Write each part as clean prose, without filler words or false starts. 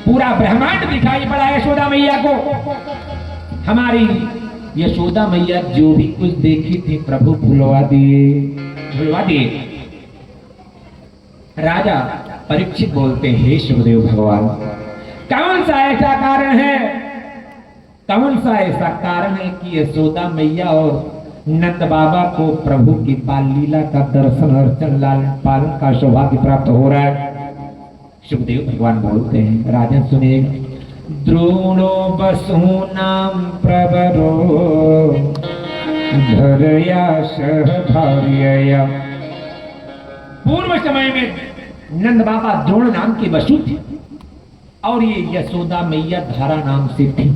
पूरा ब्रह्मांड दिखाई पड़ा यशोदा मैया को। हमारी यशोदा मैया जो भी कुछ देखी थी प्रभु भुलवा दिए। राजा परीक्षित बोलते हे शिवदेव भगवान, कौन सा ऐसा कारण है कि यशोदा मैया और नंद बाबा को प्रभु की बाल लीला का दर्शन अर्चन लालन पालन का सौभाग्य प्राप्त हो रहा है। शिवदेव भगवान बोलते हैं, राजन सुनिए, द्रोणो बसूनाम प्रवरो धरया सहभार्यया। पूर्व समय में नंद बाबा द्रोण नाम के वसु थे और ये यशोदा मैया धारा नाम से थी।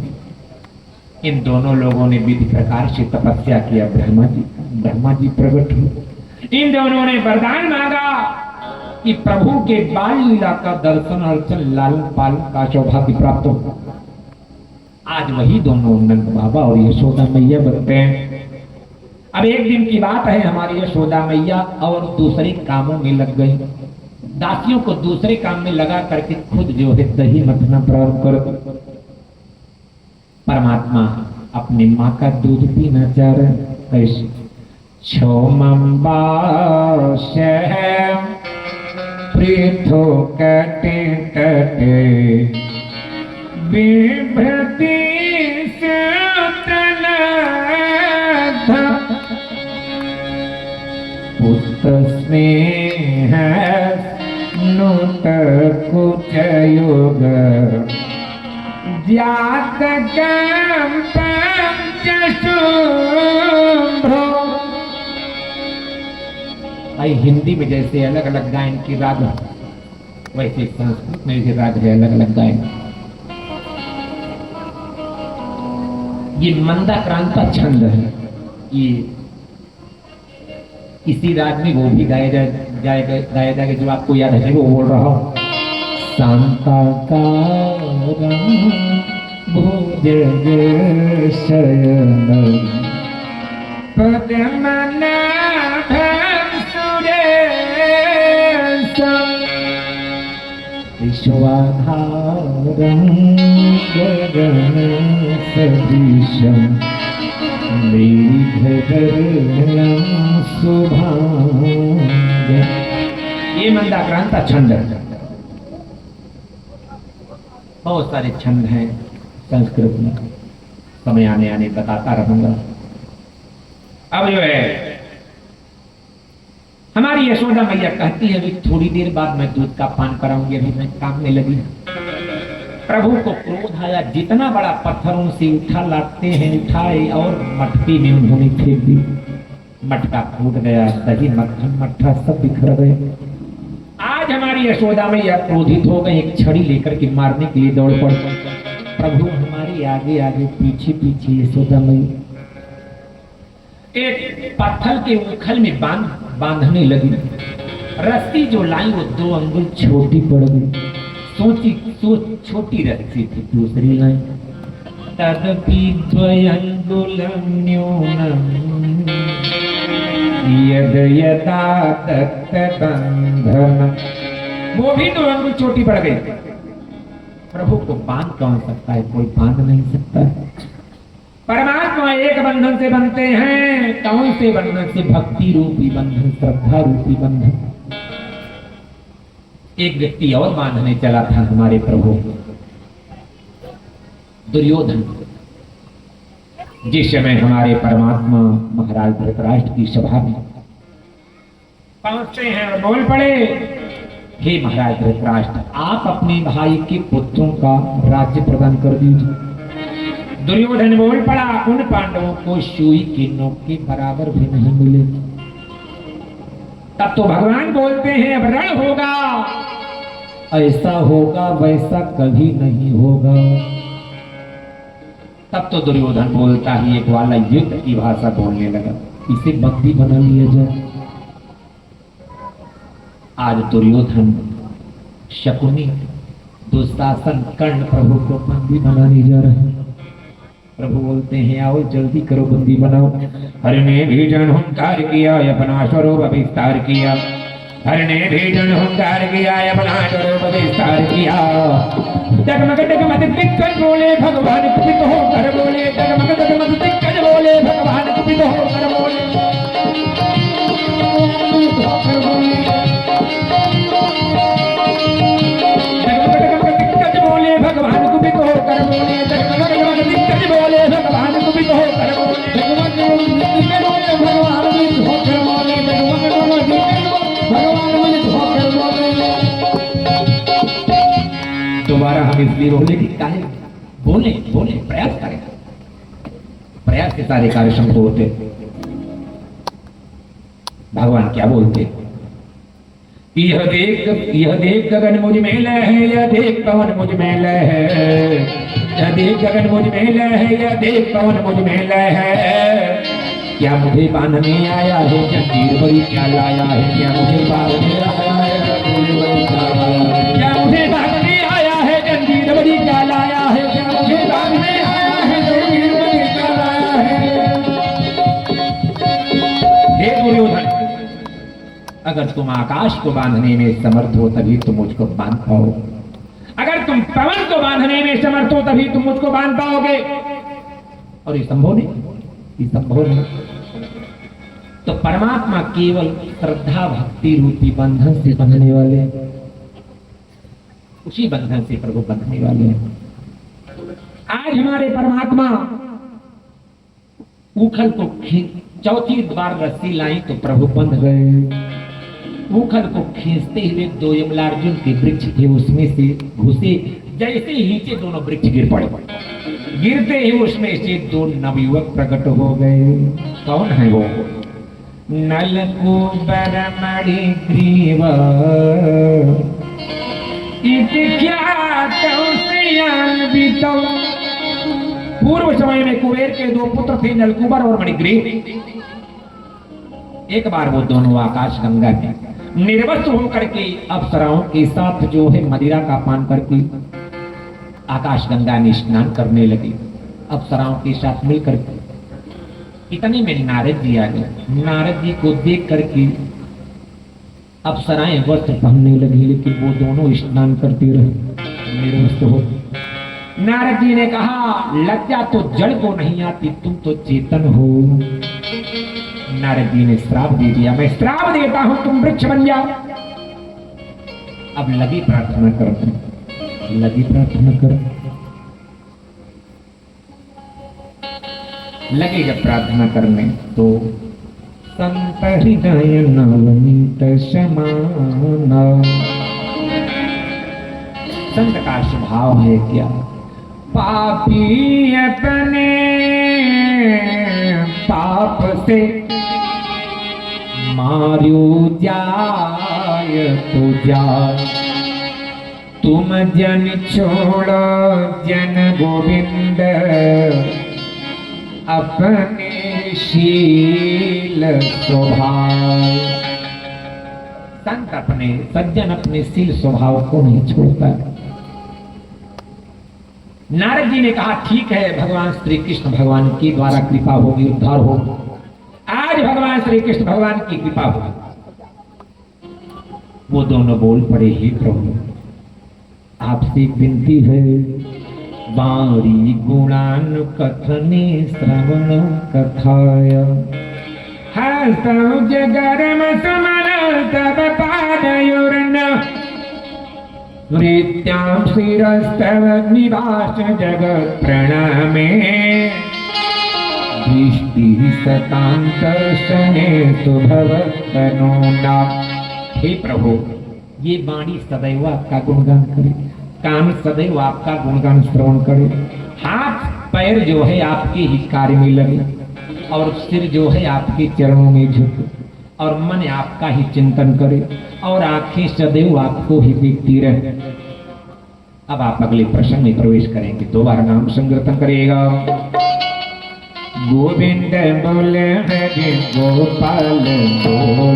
इन दोनों लोगों ने विधि प्रकार से तपस्या किया। ब्रह्मा जी प्रकट हुए। इन दोनों ने वरदान मांगा कि प्रभु के बाल लीला का दर्शन अर्चन लालन पालन का सौभाग्य प्राप्त हो। आज वही दोनों नंद बाबा और यशोदा मैया बनते हैं। अब एक दिन की बात है, हमारी यशोदा मैया और दूसरे कामों में लग गई। दासियों को दूसरे काम में लगा करके खुद जो है दही मथना प्रारंभ कर। परमात्मा अपनी माँ का दूध पीना चाह रहे। कैसे? क्षोमंबा पृथो कटे तटे विभ्रति पुत्र स्नेह नुत कुच योग जात भाई हिंदी में जैसे अलग अलग गायन की राग वैसे संस्कृत में भी राग है अलग अलग गायन। ये मंदाक्रांता छंद है। ये इसी राग में वो भी गाया जाएगा जो आपको याद है वो बोल रहा हूँ। शांताकारं भुजग शयनं पद्मनाभं सुरेशं विश्वाधारं गगनसदृशं मेघवर्णं शुभांगं। ये मंदाक्रांता छंद है। बहुत सारे छंद हैं संस्कृत में, समय आने आने बताता रहूंगा। अब जो है हमारी यशोदा मैया कहती है, अभी थोड़ी देर बाद मैं दूध का पान कराऊंगी, अभी मैं काम में लगी। प्रभु को क्रोध आया, जितना बड़ा पत्थरों से उठा लाते हैं उठाए और मटकी में उन्होंने फेंक दी। मटका फूट गया, दही मक्खन मट्ठा सब बिखर गए। आज हमारी यशोदा मैया क्रोधित हो गई, एक छड़ी लेकर के मारने के लिए दौड़ पड़। प्रभु हमारी आगे आगे पीछे पीछे यशोदा मैया एक पत्थर के उखल में बांधने लगी। रस्सी जो लाई वो 2 अंगुल छोटी पड़ गई। छोटी रस्सी थी। दूसरी लाई तदपि द्वयंगुलं न्यूनम् यद यदा तत् बंधन। वो भी 2 अंगुल छोटी पड़ गई। प्रभु को बांध कौन सकता है? कोई बांध नहीं सकता है। परमात्मा एक बंधन से बनते हैं। कौन से बंधन से? भक्ति रूपी बंधन, श्रद्धा रूपी बंधन। एक व्यक्ति और बांधने चला था हमारे प्रभु, दुर्योधन। जिस समय हमारे परमात्मा महाराज धृतराष्ट्र की सभा में पहुंचे हैं और बोल पड़े, हे महाराज धृतराष्ट्र, आप अपने भाई के पुत्रों का राज्य प्रदान कर दीजिए। दुर्योधन बोल पड़ा, उन पांडवों को सुई की नोक के बराबर भी नहीं मिले। तब तो भगवान बोलते हैं अब रण होगा, ऐसा होगा वैसा कभी नहीं होगा। तब तो दुर्योधन बोलता ही एक वाला युद्ध की भाषा बोलने लगा, इसे बंदी बना लिया जाए। आज दुर्योधन शकुनी दुशासन कर्ण प्रभु को बंदी बनाने जा रहे हैं। प्रभु बोलते हैं आओ जल्दी करो बंदी बनाओ। हरि ने भीषण हुंकार किया अपना स्वरूप विस्तार किया। हरि ने भीषण हुंकार किया अपना स्वरूप विस्तार किया। डगमग डगमग दिक्कत बोले भगवान कुपित होकर बोले। डगमग डगमग दिक्कत बोले भगवान कुपित होकर बोले। भगवान को भी तो कर बोले। भगवान दिक्कत बोले भगवान को भी तो कर बोले। भगवान भी धोकर बोले। भगवान मुझे धोकर बोले। दोबारा हम इसलिए बोले कि काहे बोले बोले प्रयास करें। प्रयास के सारे कार्य संभव होते। भगवान क्या बोलते? यह देख गगन मुझ में लय है। यह देख पवन मुझ में लय है। यह देख गगन मुझ में लय है। यह देख पवन मुझ में लय है। क्या मुझे बांधने आया है जंजीर बड़ी क्या लाया है? क्या मुझे बांधने आया है जंजीर बड़ी क्या लाया है? क्या मुझे बांधने आया है जंजीर बड़ी क्या लाया है? क्या मुझे बांधने आया है जंजीर बड़ी क्या लाया है? हे दुर्योधन, अगर तुम आकाश को बांधने में समर्थ हो तभी तुम मुझको बांध पाओ। अगर तुम पवन को बांधने में समर्थ हो तभी तुम मुझको बांध पाओगे। और ये संभव नहीं, ये संभव नहीं। तो परमात्मा केवल श्रद्धा भक्ति रूपी बंधन से बंधने वाले, उसी बंधन से प्रभु बंधने वाले हैं। आज हमारे परमात्मा उखल को चौथी बार रस्सी लाई तो प्रभु बंध गए। उखल को खींचते हुए दो यमलार्जुन के वृक्ष थे, उसमें से घुसे। जैसे ही नीचे दोनों वृक्ष गिर पड़े। गिरते ही उसमें से दो नवयुवक प्रकट हो गए। कौन है वो? नलकूबर मणिग्रीव पूर्व समय में कुबेर के दो पुत्र थे, नलकूबर और मणिग्रीव। एक बार वो दोनों आकाश गंगा में निर्वस्त्र होकर के अप्सराओं के साथ जो है मदिरा का पान करके आकाश गंगा में स्नान करने लगे। अप्सराओं के साथ मिलकर के इतने में नारद जी आ गए। नारद जी को देख करके अप्सराएं वस्त्र पहनने लगी, लेकिन वो दोनों स्नान करते रहे निर्वस्त्र हो। नारद जी ने कहा लज्जा तो जड़ को नहीं आती, तुम तो चेतन हो। नारद जी ने श्राप दे दिया, मैं श्राप देता हूं तुम वृक्ष बन जाओ। अब लगी प्रार्थना करो, लगी प्रार्थना करो। लगे जब प्रार्थना करने तो संत हृदय नवनीत समाना। संत का स्वभाव है क्या? पापी अपने पाप से मार्यो जाय तो जाय। तुम जन छोड़ो जन गोविंद अपने शील स्वभाव। संत अपने सज्जन अपने शील स्वभाव को नहीं छोड़ता। नारद जी ने कहा ठीक है, भगवान श्री कृष्ण भगवान के द्वारा कृपा होगी, उद्धार होगा। आज भगवान श्री कृष्ण भगवान की कृपा होगी। वो दोनों बोल पड़े, ही प्रभु आपसे विनती है, बारी गुणान कथने श्रवण कथाय। हस्तौ जगरम सुमन तव पादयोर्न मृत्यां शिरस्तव निवास जगत् प्रणामे। दृष्टि सतांतर्शने सुभवतनोना। हे प्रभु, ये वाणी सदैव आपका गुणगान करे, कान सदैव आपका गुणगान श्रवण करे, हाथ पैर जो है आपके ही कार्य में लगे, और सिर जो है आपके चरणों में झुके, और मन आपका ही चिंतन करे, और आंखें सदैव आपको ही देखती रहे। अब आप अगले प्रश्न में प्रवेश करेंगे। दोबारा नाम संकीर्तन करेगा। गोविंद बोल हरि गोपाल बोलो,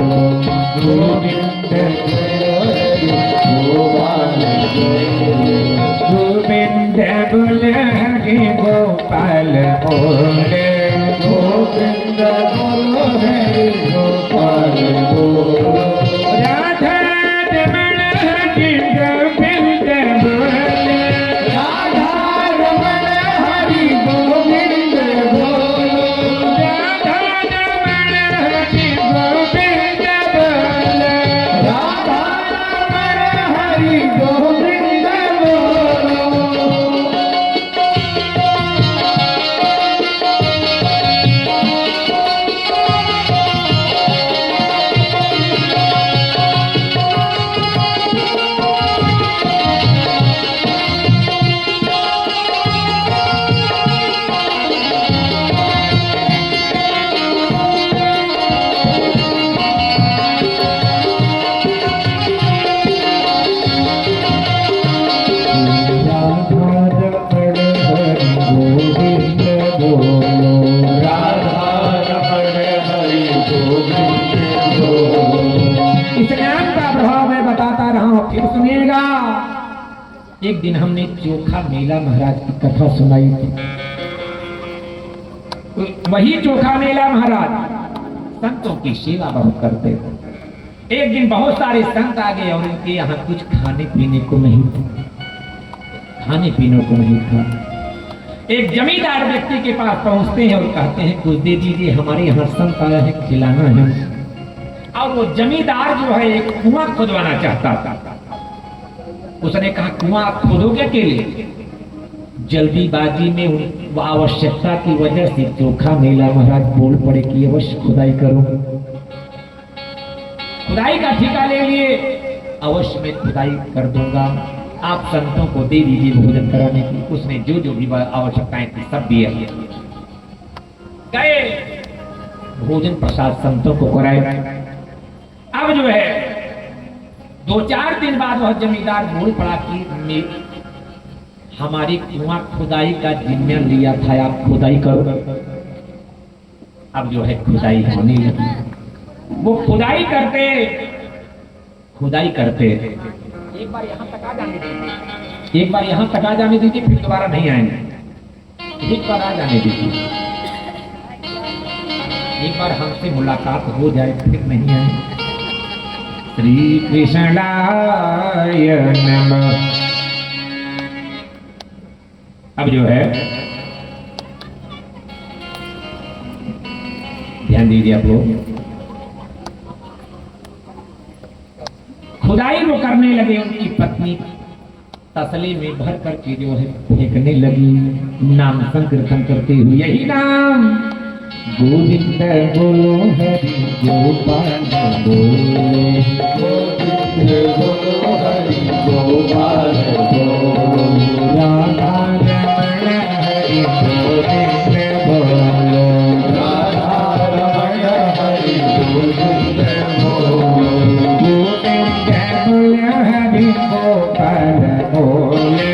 गोविंद बोल हरि गोपाल गोपाल बोले गोविंद बोलो हरि गोपाल बोलो राधा रमण हरि गोविंद बोले राधा रमण हरि गोविंद बोलो राधा रमण हरि गोविंद बोले राधा रमण हरि गोविंद बोलो इस ज्ञान का प्रभाव मैं बताता रहा हूं, फिर सुनिएगा। एक दिन हमने चोखा मेला महाराज की कथा सुनाई थी। वही चोखा मेला महाराज संतों की सेवा बहुत करते थे। एक दिन बहुत सारे संत आ गए और उनके यहाँ कुछ खाने पीने को नहीं था, खाने पीने को नहीं था। एक जमींदार व्यक्ति के पास पहुंचते हैं और कहते हैं कुछ दे दीजिए, हमारे यहाँ संत आया है, खिलाना है। और वो जमींदार जो है एक कुआं खोदवाना चाहता था। उसने कहा कुआं आप खोदोगे के लिए? जल्दीबाजी में वो आवश्यकता की वजह से चोखा मेला महाराज बोल पड़े कि अवश्य खुदाई करो। खुदाई का ठेका ले लिए, अवश्य मैं खुदाई कर दूंगा, आप संतों को दे दीजिए भोजन कराने की। उसने जो जो भी आवश्यकताएं थी सब दिया। गए भोजन प्रसाद संतों को कराए। अब जो है 2-4 दिन बाद वह जमींदार बोल पड़ा कि हमारी कुआं खुदाई का जिम्मा लिया था, आप खुदाई करो। अब जो है खुदाई होने लगी। वो खुदाई करते एक बार यहाँ तक आ जाने दीजिए, एक बार यहाँ तक आ जाने दीजिए, फिर दोबारा नहीं आएंगे। एक बार आ जाने दीजिए, एक बार हमसे मुलाकात हो जाए फिर नहीं आएंगे। श्री कृष्णाय नमः। अब जो है ध्यान दीजिए आप लोग, खुदाई वो करने लगे। उनकी पत्नी तसले में भर करके जो है फेंकने लगी, नाम संकीर्तन करते हुए, यही नाम गोविंद बोलो हरि गोपाल बोलो गोविंद बोलो हरि गोपाल बोलो राधा रमण हरि गोविंद बोलो राधा रमण हरि गोविंद बोलो गोविंद बोलो हरि गोपाल बोलो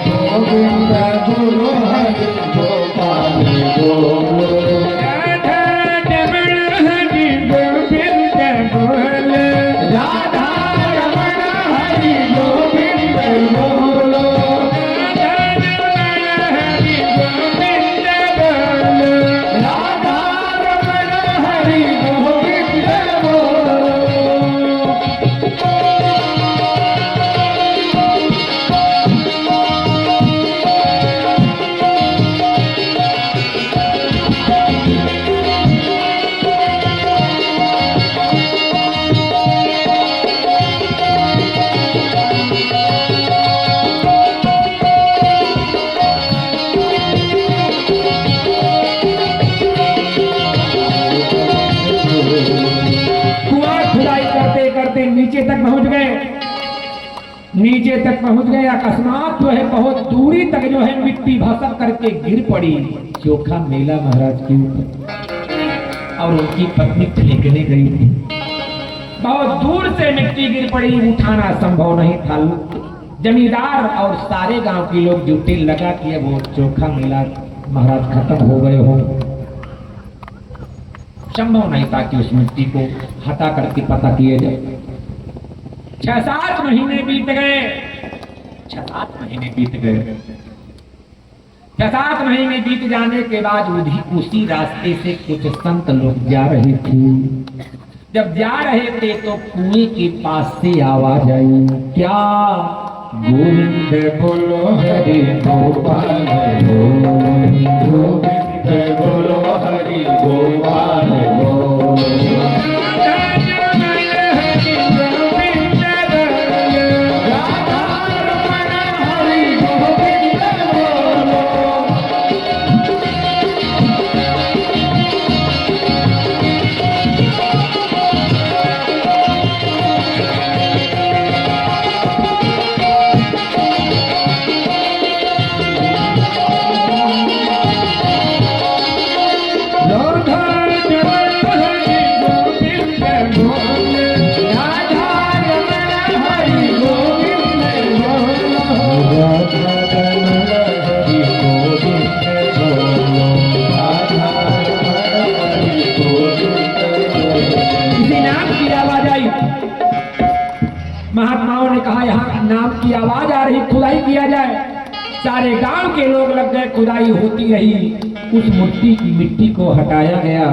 गोविंद बोलो हरि गोपाल बोलो नीचे तक पहुंच गए। अकस्मात जो है बहुत दूरी तक जो है मिट्टी भसक करके गिर पड़ी चोखा मेला महाराज के ऊपर, और उनकी पत्नी फेंकने गई थी। बहुत दूर से मिट्टी गिर पड़ी, उठाना संभव नहीं था। जमींदार और सारे गांव के लोग जुटे, लगा कि वो चोखा मेला महाराज खत्म हो गए हो। संभव नहीं था कि उस मिट्टी को हटा करके पता किए जाए। 6-7 महीने बीत गए, 6-7 महीने बीत गए। 6-7 महीने बीत जाने के बाद उसी रास्ते से कुछ संत लोग जा रहे थे। जब जा रहे थे तो कुएं के पास से आवाज आई, क्या? गोविंद बोलो हरि गोपाल गोविंद बोलो हरि गोपाल महात्माओं ने कहा यहाँ नाम की आवाज आ रही, खुदाई किया जाए। सारे गांव के लोग लग गए, खुदाई होती रही। उस मूर्ति की मिट्टी को हटाया गया।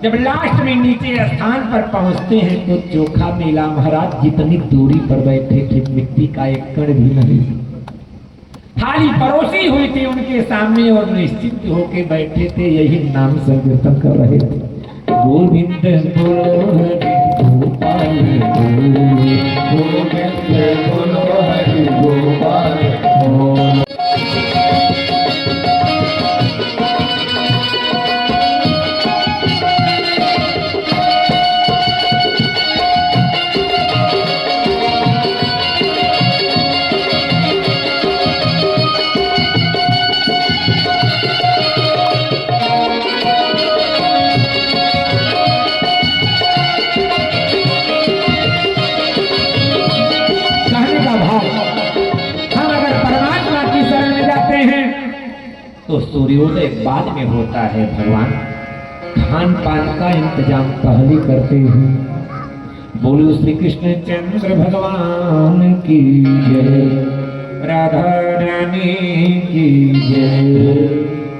जब लास्ट में नीचे स्थान पर पहुंचते हैं तो चोखा मिला। महाराज जितनी दूरी पर बैठे थे मिट्टी का एक कण भी नहीं। थाली परोसी हुई थी उनके सामने और निश्चित होके बैठे थे, यही नाम संकीर्तन कर रहे थे। गोविंद बोलो गोपाल गोविंद बोलो हरि गोपाल। तो सूर्योदय बाद में होता है। भगवान खान पान का इंतजाम पहले करते हैं। बोलो श्री कृष्ण चंद्र भगवान की जय, राधा रानी की जय,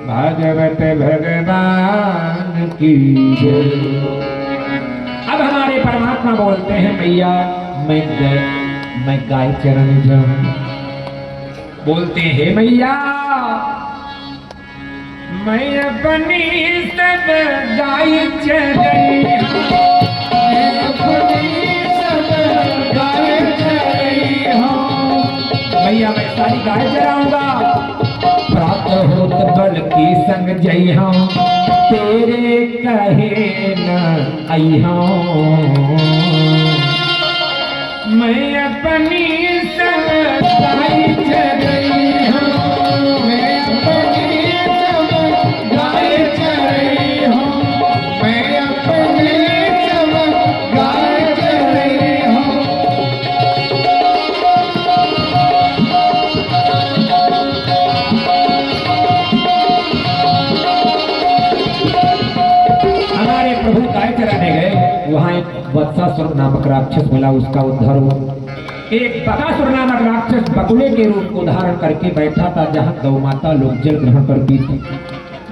भागवत भगवान की जय। अब हमारे परमात्मा बोलते हैं, मैया मैं गाय चरण जाऊं। बोलते हैं, मैया मैं अपनी सब गाय चराई, मैं अपनी सब गाय चराई हूँ। भैया मैं सारी गाय चराऊंगा, प्राप्त हो तो बल की संग जई हूँ, तेरे कहे न आई हूँ। मैं अपनी सब गाय चराई हूँ, वहाँ एक वत्सासुर नामक राक्षस मिला, उसका उद्धार हुआ। एक बकासुर नामक राक्षस बगुले के रूप को धारण करके बैठा था जहाँ गौ माता लोग जल ग्रहण करती थी।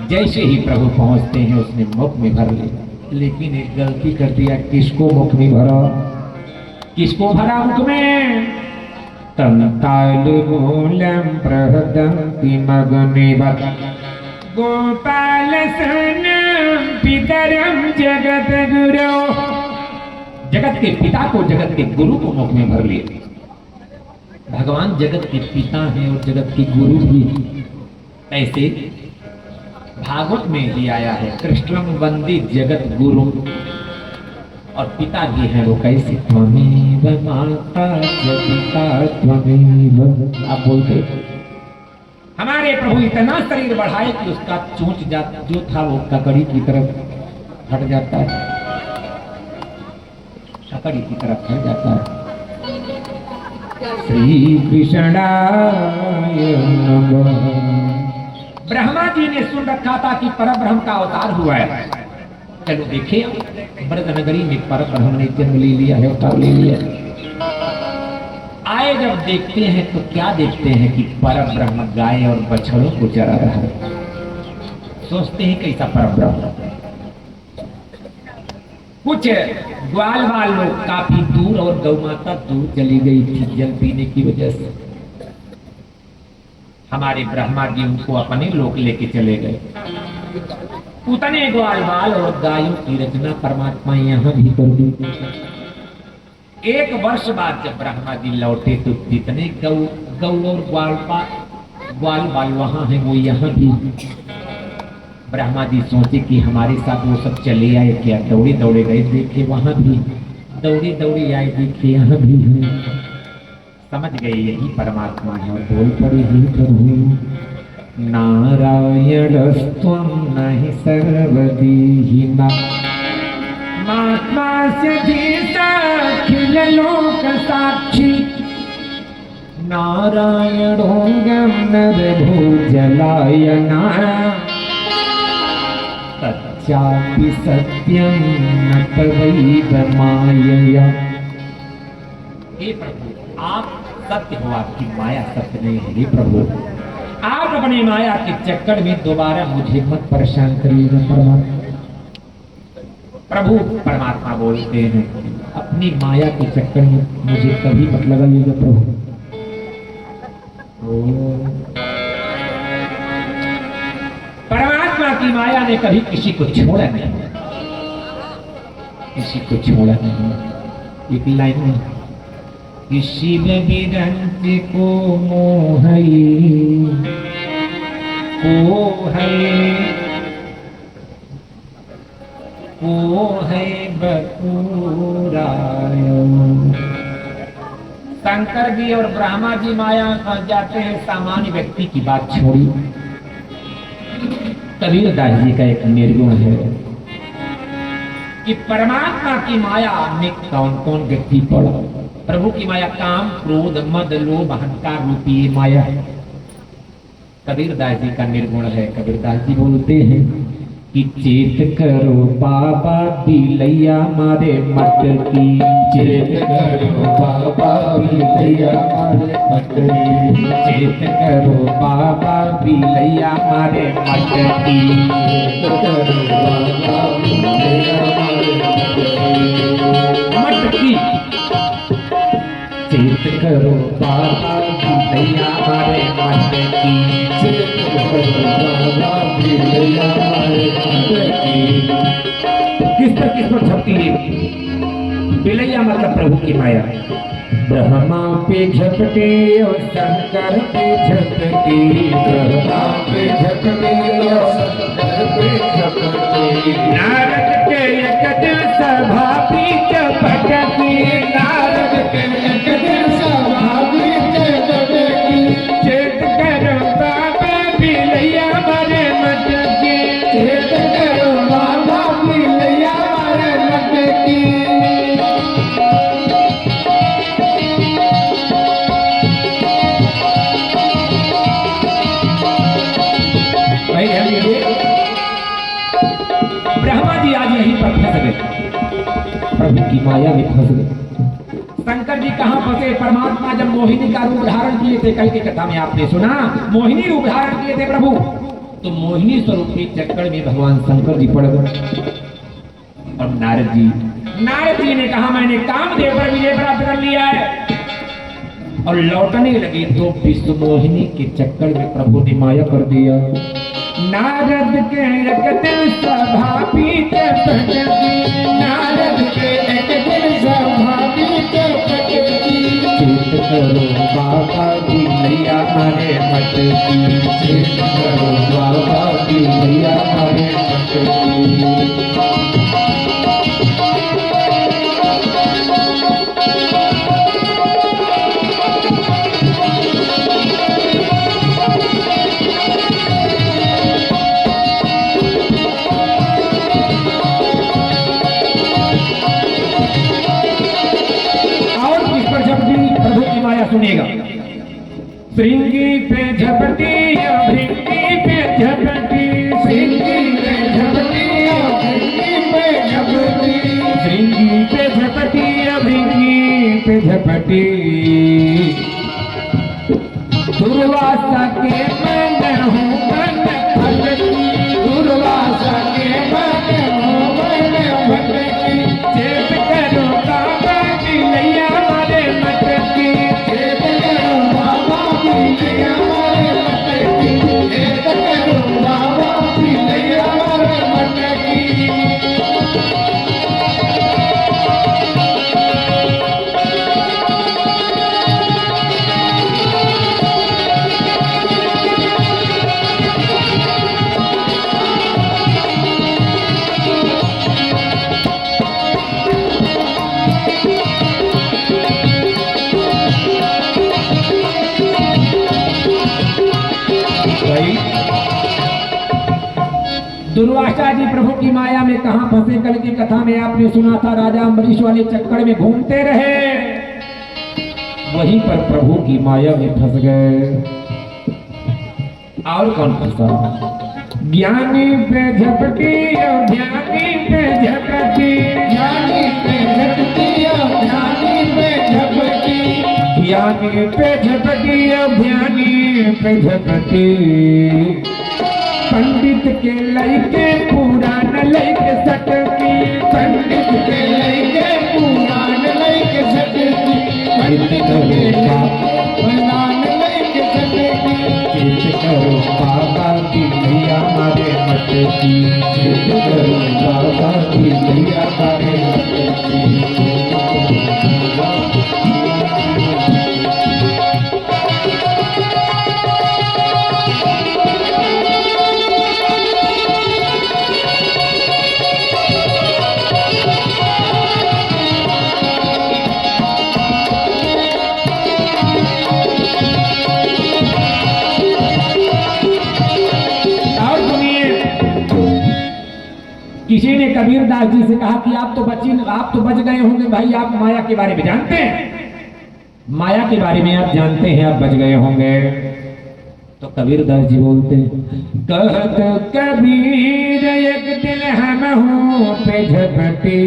जैसे ही प्रभु पहुंचते हैं उसने मुख में भर लिया, लेकिन एक गलती कर दिया। किसको मुख में भरा? किसको भरा मुख में? तंताल मूलम प्रहदंति मगनिवत् गोपाल सन पितरम जगत गुरु। जगत के पिता को, जगत के गुरु को मुख में भर लिए। भगवान जगत के पिता हैं और जगत के गुरु भी। ऐसे भागवत में ही आया है, कृष्णम वंदे जगत गुरु। और पिता भी है वो कैसे? त्वमेव माता पिता त्वमेव। आप बोलते हमारे प्रभु इतना शरीर बढ़ाए कि उसका चोंच जो था वो ककड़ी की तरफ हट जाता है, ककड़ी की तरफ हट जाता है। श्री कृष्णाय नमः। ब्रह्मा जी ने सुन रखा था कि परब्रह्म का अवतार हुआ है। चलो देखिए, ब्रज नगरी में परब्रह्म ने जन्म ले लिया है, अवतार ले लिया है। आए जब देखते हैं तो क्या देखते हैं कि परम ब्रह्म गाय और बछड़ों को चरा रहा है। सोचते हैं कैसा परम ब्रह्म। कुछ ग्वाल बाल लोग काफी दूर और गौ माता दूर चली गई थी जल पीने की वजह से। हमारे ब्रह्मा जी उनको अपने लोक लेके चले गए। उतने ग्वाल बाल और गायों की रचना परमात्मा यहाँ भी कर दी। एक वर्ष बाद जब ब्रह्मा जी लौटे तो जितने गौ और ग्वाल बाल वहां है वो यहाँ भी। ब्रह्मा जी सोचे कि हमारे साथ वो सब चले आए क्या। दौड़े दौड़े गए, देखे वहां भी। दौड़े दौड़े आए, देखे यहाँ भी है। समझ गए यही परमात्मा है और बोल पड़े ही प्रभु नारायणस्त्वं नहि सर्वदीहिना मात्मास्य धीसाखिल लोक साक्षी नारायणो नरभोजलायना तच्चापि सत्यं न तवैव हे प्रभु आप सत्य हो, आपकी माया सत्य नहीं है। हे प्रभु आप अपनी माया के चक्कर में दोबारा मुझे मत परेशान करिएगा परमात्मा। प्रभु परमात्मा बोलते हैं अपनी माया के चक्कर में मुझे कभी मत लगाइएगा प्रभु। परमात्मा की माया ने कभी किसी को छोड़ा नहीं, किसी को छोड़ा नहीं। एक लाइन में शिव विरंच को मोहई को है बकुराय। शंकर जी और ब्रह्मा जी माया फंस जाते हैं। सामान्य व्यक्ति की बात छोड़ी, कबीरदास जी का एक निर्गुण है कि परमात्मा की माया में कौन कौन व्यक्ति पड़ा। प्रभु की माया काम क्रोध मद लोभ अहंकार रूपी माया है। कबीरदास जी का निर्गुण है। कबीरदास जी बोलते हैं कि चेत करो बाबा बिलैया मारे मट की। चेत करो बाबा बिलैया मारे मट की। चेत करो बाबा बिलैया मारे मट की। चेत करो बाबा बिलैया मारे मट की। चेत करो बाबा बिलैया मारे मट की। चेत करो बाबा बिलैया मारे मट की। किस पर झपटी है बिलैया मतलब प्रभु की माया। ब्रह्मा पे झपटे और शंकर पे झपटे। ब्रह्मा पे झपटे और शंकर पे झपटे। नारद के एक दिन सभा भी झपटती। नारद के एक दिन सभा भी झपटती। चेत करो बाबा बिलैया मारे मट की। चेत करो बाबा बिलैया मारे मट की। ब्रह्मा जी आज यहीं पर फंस गए, प्रभु की माया में फंस गए। शंकर जी कहाँ फंसे? परमात्मा जब मोहिनी का रूप धारण किए थे, कल की कथा में आपने सुना, मोहिनी रूप धारण किए थे प्रभु, तो मोहिनी स्वरूप के चक्कर में भगवान शंकर जी पड़ गए। और नारद जी ने कहा मैंने कामदेव पर विजय प्राप्त कर लिया है, और लौटने लगे तो विष्णु मोहिनी के चक्कर में प्रभु ने माया कर दिया। नारद के एक दिन सभा पीछे भटकी। नारद के एक दिन सभा पीछे भटकी। चेत करो बाबा बिलैया मारे मट की। चेत करो बाबा बिलैया मारे मट की। सुनिएगा। श्रृंगी पे झपटी भृंगी पे झपटी। श्रृंगी पे झपटी भृंगी पे झपटी। श्रृंगी पे झपटी भृंगी पे झपटी, दुर्वासा के मन हूँ मन भटकी, दुर्वासा के मन हूँ मन भटकी, चेत करो बाबा की नैया मारे मटकी, चेत करो बाबा की नैया मारे मटकी, चेत करो बाबा की नैया मारे मटकी। दुर्वासा जी प्रभु की माया में कहां फंसे, कल की कथा में आपने सुना था, राजा अम्बरीश वाले चक्कर में घूमते रहे, वहीं पर प्रभु की माया में फंस गए। और कौन फंसा? ज्ञानी पे झपटी और ज्ञानी पे झपटी, ज्ञानी पे झपटी और ज्ञानी पे झपटी, ज्ञानी पे झपटी और ज्ञानी पे झपटी, पंडित के लइके पुराण लइके सटकी, पंडित के लइके पुराण लइके सटकी, पंडित के पुराण लइके सटकी, चित करो बाबा की नैया मारे मटकी, चित करो बाबा की नैया मारे मटकी। किसी ने कबीरदास जी से कहा कि आप तो बच गए होंगे भाई, आप माया के बारे में जानते हैं, माया के बारे में आप जानते हैं, आप बच गए होंगे। तो कबीरदास जी बोलते हैं, कहत कबीर एक दिन हम हूँ पे झपटी,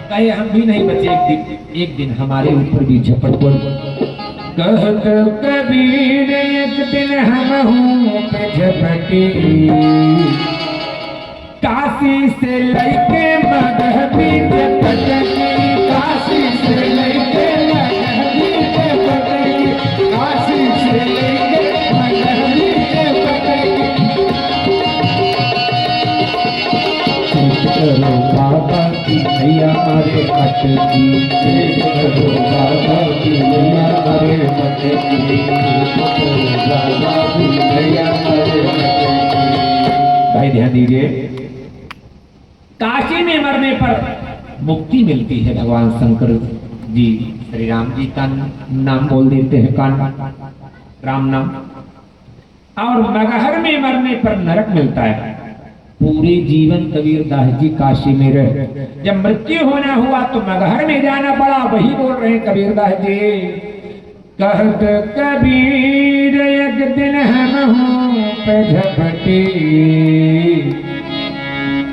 कहे हम भी नहीं बचे, एक दिन हमारे ऊपर भी झपट पड़। कहत कबीर एक दिन हम हूँ पे झपटी, काशी से लइके मगहबी के पटकी, काशी से लइके मगहबी के पटकी, काशी से लइके मगहबी के पटकी। चित करो बाबा की नैया मारे मटकी, चित करो बाबा की नैया मारे मटकी, चित करो बाबा की नैया मारे मटकी। भाई ध्यान दीजिए, काशी में मरने पर मुक्ति मिलती है, भगवान शंकर जी श्री राम जी का नाम बोल देते हैं, कान राम नाम, और मगहर में मरने पर नरक मिलता है। पूरे जीवन कबीरदास जी काशी में रहे, जब मृत्यु होना हुआ तो मगहर में जाना पड़ा, वही बोल रहे हैं कबीरदास जी, कहत कबीर एक दिन हम हूँ पे झपटी,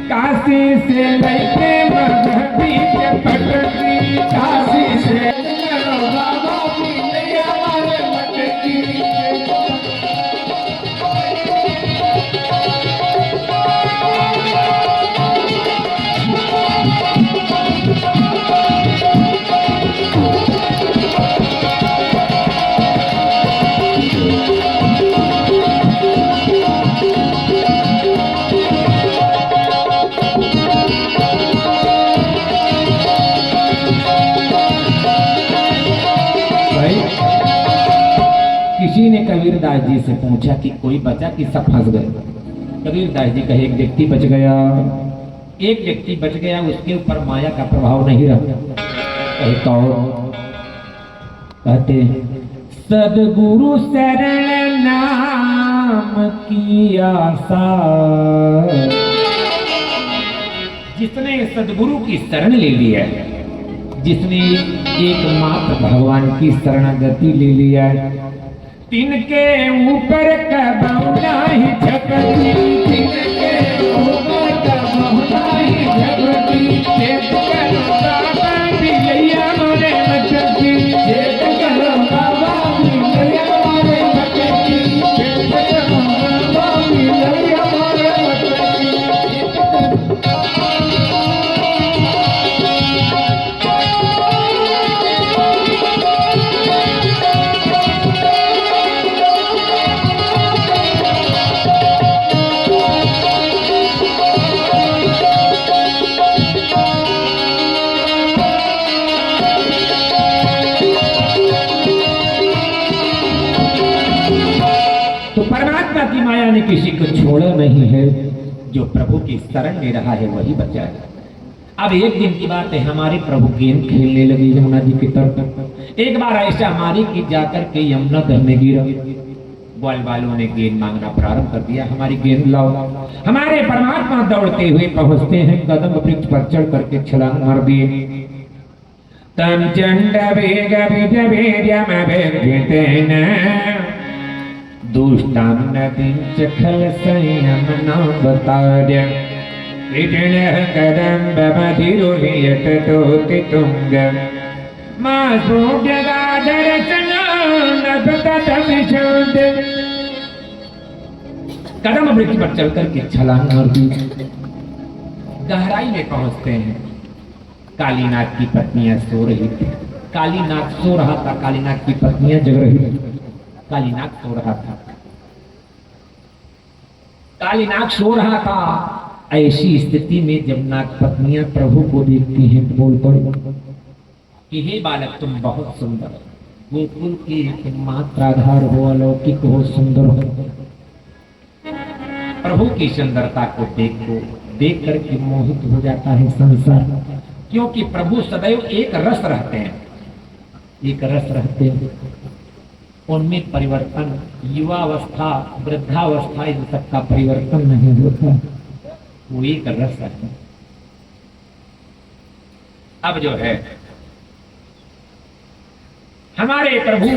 काशी से लइके मगहबी के पटकी, काशी से बाबा की नैया मारे मटकी। किसी ने कबीरदास जी से पूछा कि कोई बचा कि सब फंस गए? कबीरदास जी कहे एक व्यक्ति बच गया, एक व्यक्ति बच गया, उसके ऊपर माया का प्रभाव नहीं रहा। कहे कौन? कहते सदगुरु शरण नाम की आशा, जिसने सदगुरु की शरण ले लिया है, जिसने एकमात्र भगवान की शरणागति ले लिया है, तिनके ऊपर कबहुना ही झपटी, तिनके ऊपर कबहुना ही झपटी, चेत करो बाबा की माया ने किसी को छोड़ा नहीं है। जो प्रभु की शरण ले रहा है वही बचा है। अब एक दिन की बात है, हमारे प्रभु गेंद खेलने लगे यमुना जी की तरफ। एक बार ऐसा हमारी की जाकर के यमुना घर में गिरा। ग्वाल वालों ने गेंद मांगना प्रारंभ कर दिया, हमारी गेंद लाओ। हमारे परमात्मा दौड़ते हुए पहुंचते हैं, कदम वृक्ष पर चढ़ करके छलांग मार दिए। तम चंड वेग विज वीर्यम भेदितेन दुष्टां नदीं खल संयम न बतार्य विजनः कदम्ब मधिरोहियत तोति तुंग मासूड्यगाधर कदम वृक्ष पर चल करके छलांग मार दी। गहराई में पहुंचते हैं, कालीनाथ की पत्नियां सो रही थी। कालीनाथ सो रहा था, कालीनाथ की पत्नियां जग रही थी। कालीनाथ सो रहा था, कालीनाथ सो रहा था। ऐसी स्थिति में जब नाग पत्नियां प्रभु को देखती हैं तो बोल पड़ी कि हे बालक, तुम बहुत सुंदर हो, गोकुल की मात्राधार हो, अलौकिक हो, सुंदर हो। प्रभु की सुंदरता को देख करके मोहित हो जाता है संसार, क्योंकि प्रभु सदैव एक रस रहते हैं, एक रस रहते हैं। उनमें परिवर्तन, युवावस्था, वृद्धावस्था, इन सबका परिवर्तन नहीं होता, वो एक रस रहते हैं। अब जो है हमारे प्रभु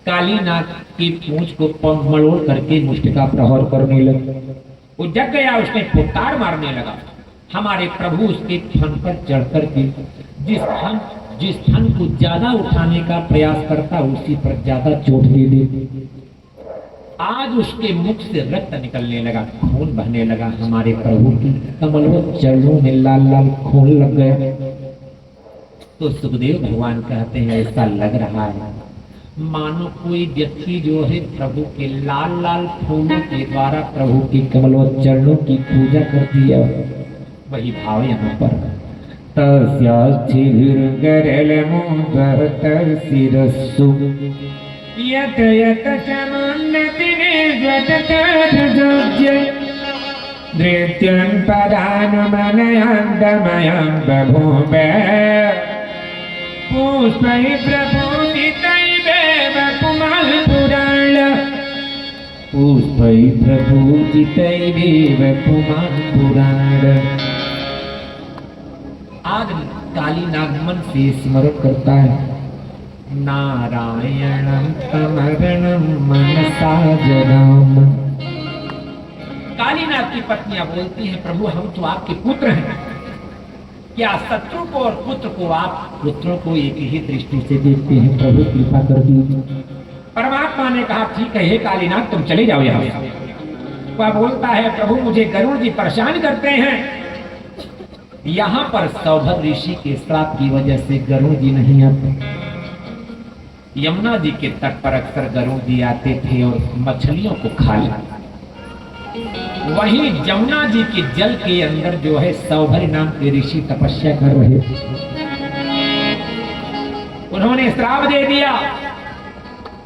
कालीनाथ की पूंछ को मरोड़ करके मुष्टिका प्रहार करने लगे। वो जग गया, उसने फुटकार मारने लगा। हमारे प्रभु उसके थन पर चढ़ करके जिस थन को ज्यादा उठाने का प्रयास करता उसी पर ज्यादा चोट दे दे। आज उसके मुख से रक्त निकलने लगा, खून बहने लगा। हमारे प्रभु की कमलों चरणों में लाल लाल खून लग गया। तो सुखदेव भगवान कहते हैं ऐसा लग रहा है मानो कोई व्यक्ति जो है प्रभु के लाल लाल फूलों के द्वारा प्रभु की कमलों चरणों की पूजा कर दिया। वही भाव यहाँ पर शिरस्सु यत यत धृत्यं पदानुमनयं दमयं बभूवे पुष्पै प्रपूजितैवेव पुमान् पुराण पुष्पै प्रपूजितैवेव पुमान् पुराण। आज काली नागमन से स्मरण करता है नारायणं तमरणं मनसा जनाम। कालीनाथ की पत्नियां बोलती हैं प्रभु हम तो आपके पुत्र हैं, क्या शत्रु को और पुत्र को आप पुत्रों को एक ही दृष्टि से देखते हैं, प्रभु कृपा कर दीजिए। परमात्मा ने कहा ठीक है हे कालीनाथ तुम चले जाओ यहाँ से। वह बोलता है प्रभु मुझे गरुड़ जी परेशान करते हैं। यहाँ पर सौभद्र ऋषि के श्राप की वजह से गरुड़ जी नहीं आते। यमुना जी के तट पर अक्सर गरुड़ जी आते थे और मछलियों को खा लेते। वहीं यमुना जी के जल के अंदर जो है सौभरी नाम के ऋषि तपस्या कर रहे थे। उन्होंने श्राप दे दिया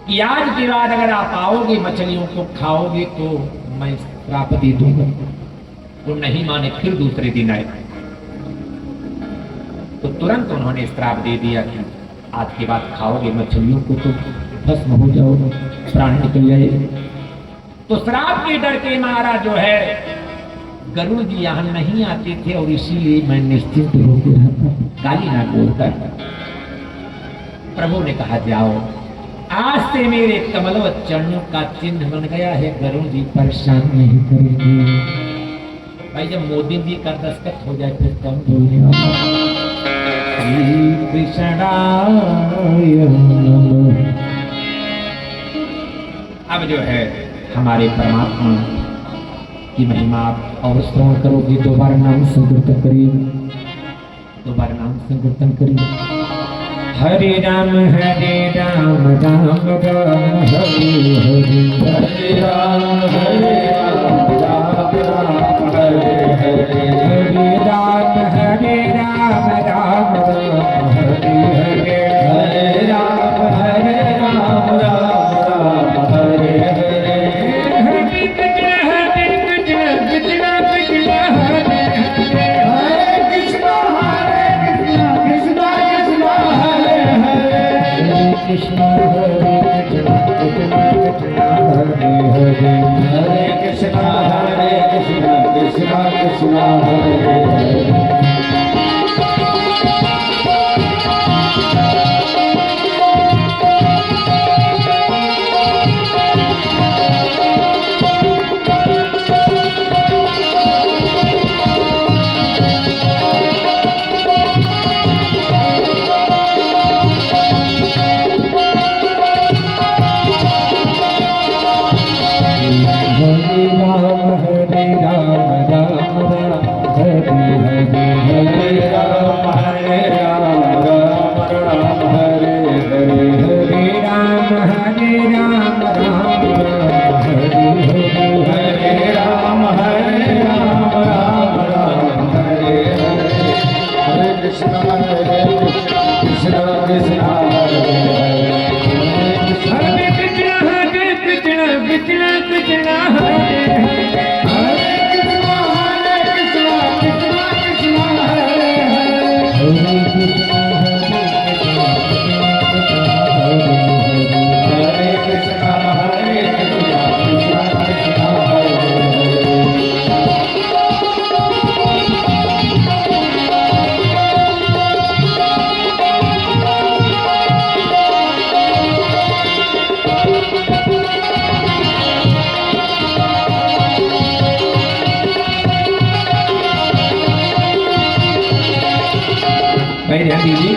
कि आज के बाद अगर आप आओगे मछलियों को खाओगे तो मैं श्राप दे दूंगा। वो नहीं माने, फिर दूसरे दिन आए तो तुरंत उन्होंने श्राप दे दिया कि आज के बाद खाओगे मछलियों को तो भस्म हो जाओगे, प्राण निकल जाएगा। तो श्राप के डर के मारा जो है गरुड़ जी यहाँ नहीं आते थे और इसीलिए मैं निश्चिंत होकर रहता। कालीनाथ बोलता है प्रभु ने कहा जाओ, आज से मेरे कमलवत चरणों का चिन्ह बन गया है, गरुड़ जी परेशान नहीं करेंगे। भाई जब मोदी जी का दस्तखत हो जाए फिर कौन बोलने वाला। श्री कृष्णाय नमः। अब जो है हमारे परमात्मा की महिमा आप और श्रवण करोगे। दोबारा नाम संकीर्तन करिए, दोबारा नाम संकीर्तन करिए। हरे राम राम राम राम हरे हरे, हरे राम हरे राम राम राम हरे हरे, हरे राम राम राम हरे हरे, हरे राम राम राम हरे हरे।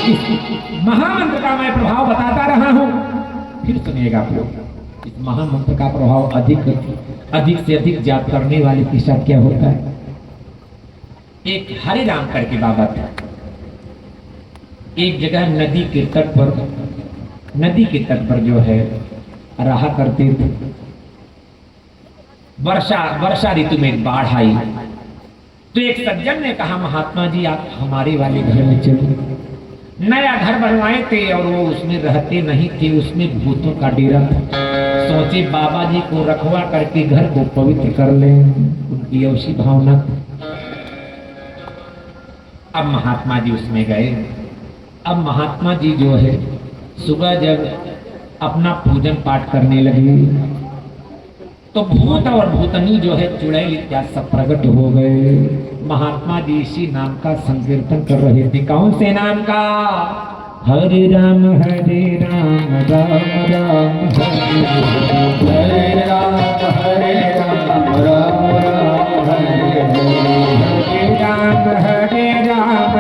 इस महामंत्र का मैं प्रभाव बताता रहा हूं, फिर सुनिएगा प्रभु। इस महामंत्र का प्रभाव अधिक से अधिक जाप करने वाले के साथ क्या होता है। एक हरे राम करके बाबा था, एक जगह नदी के तट पर जो है रहा करते थे। वर्षा ऋतु में बाढ़ आई तो एक सज्जन ने कहा, महात्मा जी आप हमारे वाले घर में चलो। नया घर बनवाए थे और वो उसमें रहते नहीं थे, उसमें भूतों का डेरा था। सोचे बाबा जी को रखवा करके घर को पवित्र कर लें, उनकी ऐसी भावना। अब महात्मा जी उसमें गए। अब महात्मा जी जो है सुबह जब अपना पूजन पाठ करने लगे तो भूत और भूतनी जो है चुड़ैल इत्यादि सब प्रकट हो गए। महात्मा जी इसी नाम का संकीर्तन कर रहे थे। कौन से नाम का? हरे राम राम राम राम हरे राम राम राम हरे राम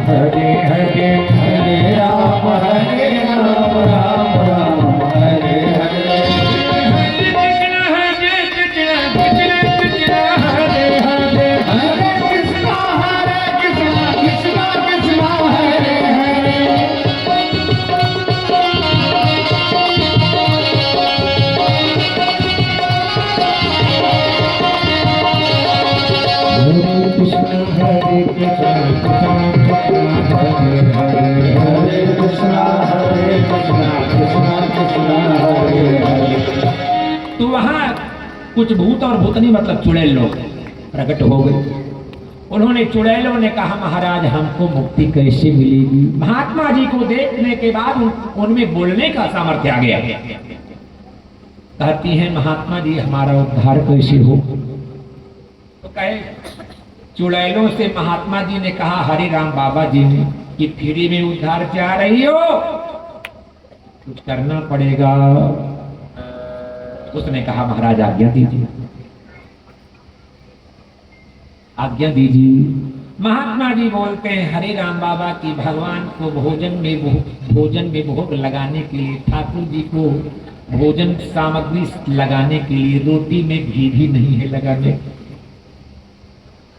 हरे हरे हरे राम राम राम हरे हरे। तो वहां कुछ भूत और भूतनी मतलब चुड़ैल लोग प्रकट हो गए। उन्होंने चुड़ैलों ने कहा, महाराज हमको मुक्ति कैसे मिलेगी? महात्मा जी को देखने के बाद उनमें बोलने का सामर्थ्य आ गया। कहती हैं, महात्मा जी हमारा उद्धार कैसे हो? तो कहे चुड़ैलों से महात्मा जी ने कहा, हरे राम बाबा जी ने कि फ्री में उद्धार चाह रही हो, कुछ करना पड़ेगा। उसने कहा, महाराज आज्ञा दीजिए, आज्ञा दीजिए। महात्मा जी बोलते हैं, हरे राम बाबा की भगवान को भोजन में भोग लगाने के लिए, ठाकुर जी को भोजन सामग्री लगाने के लिए रोटी में घी भी नहीं है लगाने,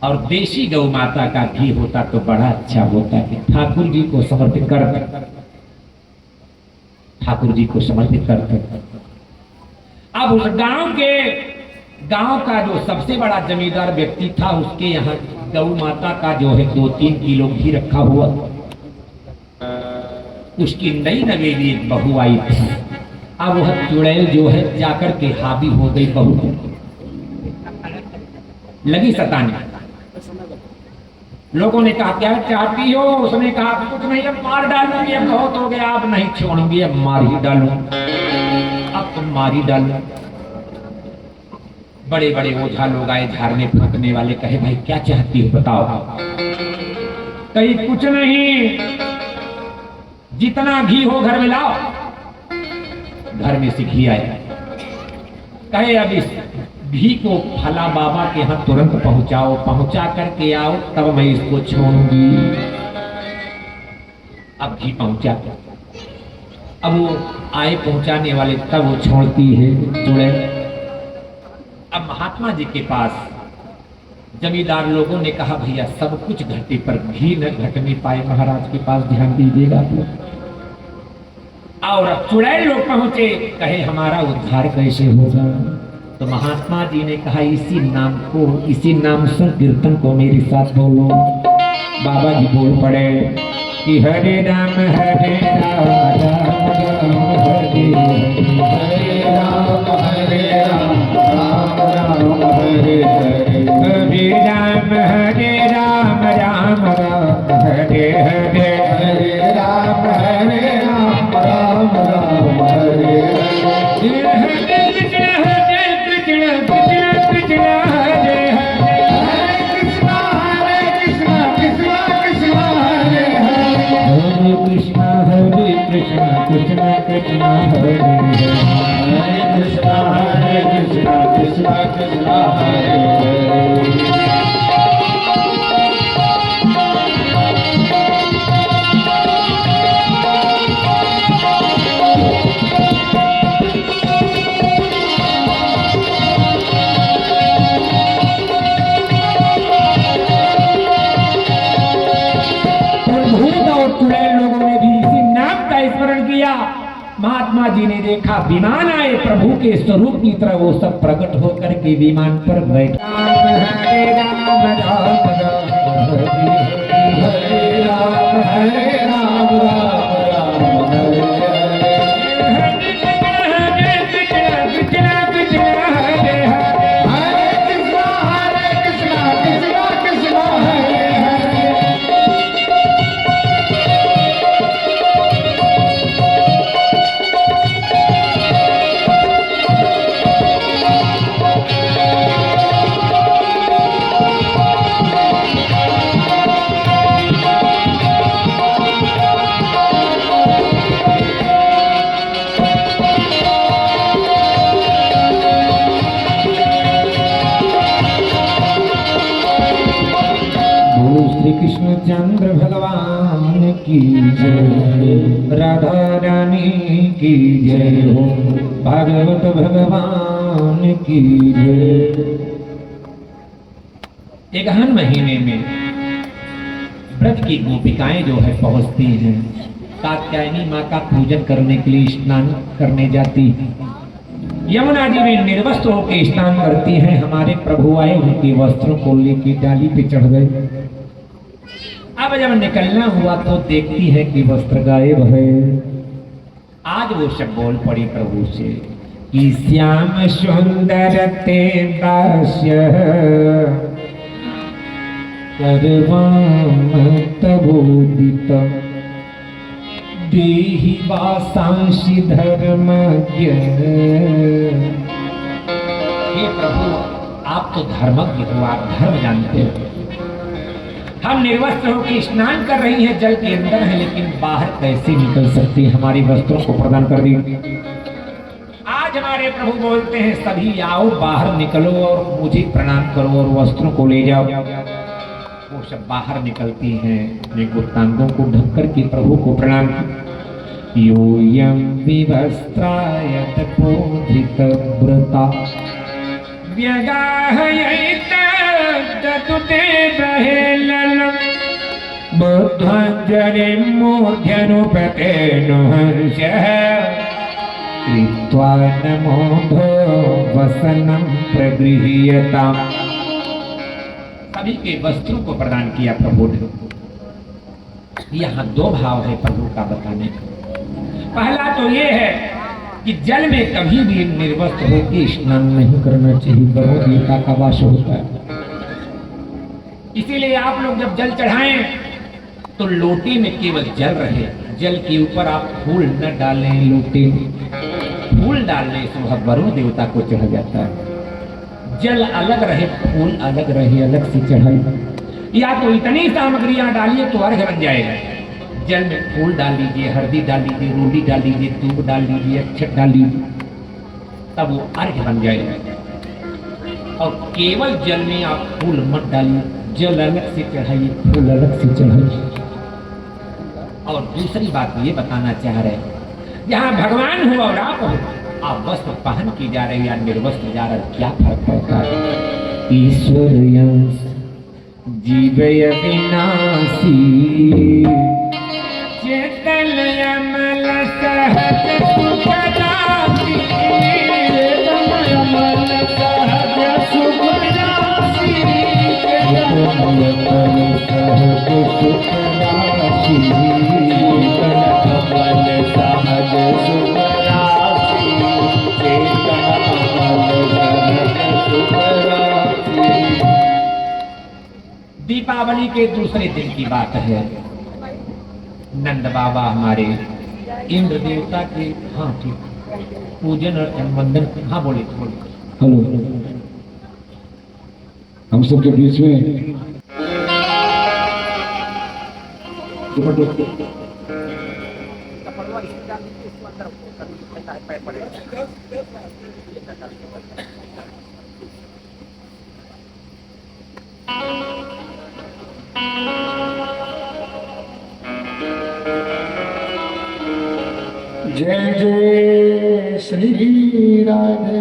और देशी गौ माता का घी होता तो बड़ा अच्छा होता है। ठाकुर जी को समर्पित कर, ठाकुर जी को समर्पित करते। अब उस गांव का जो सबसे बड़ा जमींदार व्यक्ति था, उसके यहाँ गौ माता का जो है 2-3 किलो घी रखा हुआ। उसकी नई नवेली एक बहू आई थी। अब वह चुड़ैल जो है जाकर के हावी हो गई, बहू लगी सताने। लोगों ने कहा, क्या चाहती हो? उसने कहा, कुछ नहीं, अब मार डालूंगी, अब बहुत हो गया, अब नहीं छोड़ूंगी, अब मार ही डालू, अब तुम मार ही डालो। बड़े बड़े ओझा लोग आए, झाड़ने फूकने वाले। कहे, भाई क्या चाहती हो बताओ? कहीं कुछ नहीं, जितना घी हो घर में लाओ। घर में से घी आया। कहे, अब इस घी को फला बाबा के यहाँ तुरंत पहुंचाओ, पहुंचा करके आओ, तब मैं इसको छोड़ूंगी। अब घी पहुंचा। अब वो आए पहुंचाने वाले, तब वो छोड़ती है चुड़ैल। अब महात्मा जी के पास जमींदार लोगों ने कहा, भैया सब कुछ घटे पर घी न घटने पाए, महाराज के पास ध्यान दीजिएगा। और अब चुड़ैल लोग पहुंचे। कहे, हमारा उद्धार कैसे होगा? तो महात्मा जी ने कहा, इसी नाम संकीर्तन को मेरे साथ बोलो। बाबा जी बोल पड़े कि हरे राम राम राम हरे राम हरे राम राम राम हरे हरे हरे राम राम हरे कृष्ण कृष्ण हरे हरे कृष्ण कृष्ण कृष्ण हरे हरे। महात्मा जी ने देखा विमान आए, प्रभु के स्वरूप की तरह वो सब प्रकट होकर के विमान पर बैठा। हरे राम राम राम हरे राम, हरे राम राम राम हरे कृष्णचंद्र भगवान की जय, राधा रानी की जय हो, भागवत भगवान की जय। एक गहन महीने में व्रत की गोपिकाएं जो है पहुंचती हैं, कात्यायनी माँ का पूजन करने के लिए स्नान करने जाती हैं। यमुना जी में निर्वस्त्र होकर स्नान करती हैं। हमारे प्रभु आए, उनके वस्त्रों को लेकर डाली पे चढ़ गए। अब जब निकलना हुआ तो देखती है कि वस्त्र गायब है। आज वो सब बोल पड़ी प्रभु से कि श्याम सुंदर ते दास्य सर्वम तबोदित देहि वासांसि धर्मज्ञ। हे प्रभु, आप तो धर्मज्ञ हो, आप धर्म जानते हो। हम निर्वस्त्र होकर स्नान कर रही हैं, जल के अंदर है, लेकिन बाहर कैसे निकल सकती? हमारी वस्त्रों को प्रदान कर दी। आज हमारे प्रभु बोलते हैं सभी आओ, बाहर निकलो और मुझे प्रणाम करो और वस्त्रों को ले जाओ। वो सब बाहर निकलती हैं, अपने गुप्तांगों को ढक कर के प्रभु को प्रणाम। योयम विवस्त्रायत पोधित व्रता व्यगाहयित ततुते बहेलल बुद्धंजलि मूर्ध्यनुपतेनु हर्षः कृत्वा नमोधो वसनं प्रगृह्यताम्। सभी के वस्त्रों को प्रदान किया प्रभु ने। यहाँ दो भाव है प्रभु का बताने का। पहला तो ये है कि जल में कभी भी निर्वस्त्र होकर स्नान नहीं करना चाहिए, भगवद्गीता का वास होता है। इसीलिए आप लोग जब जल चढ़ाएं तो लोटे में केवल जल रहे, जल के ऊपर आप फूल न डालें। लोटे में फूल डालने से वह वरुण देवता को चढ़ जाता है। जल अलग रहे, फूल अलग रहे, अलग से चढ़ाई। या तो इतनी सामग्रियां डालिए तो अर्घ बन जाएगा। जल में फूल डाल लीजिए, हल्दी डाल लीजिए, रोली डाल लीजिए, दूध डाल लीजिए, अक्षत डाल लीजिए, तब वो अर्घ बन जाएगा। और केवल जल में आप फूल मत डालिए, जल अलग से चढ़ाइए, फूल अलग से चढ़ाइए। और दूसरी बात ये बताना चाह रहे हैं, जहाँ भगवान हो और आप वस्त्र पहन की जा रहे या निर्वस्त्र जा रहे, क्या फर्क पड़ता है? ईश्वर जीवय विनाशी चेतन अमल सहज सुखदासी, अमल सहज सुखदासी, अमल सहज सुखदासी, अमल सहज सुखदासी, अमल सहज सुखदासी। दीपावली के दूसरे दिन की बात है। नंद बाबा हमारे इंद्र देवता के ठीक पूजन और वंदन। हाँ बोले बोले। हेलो, हम सब के बीच में जय जय श्री राधे।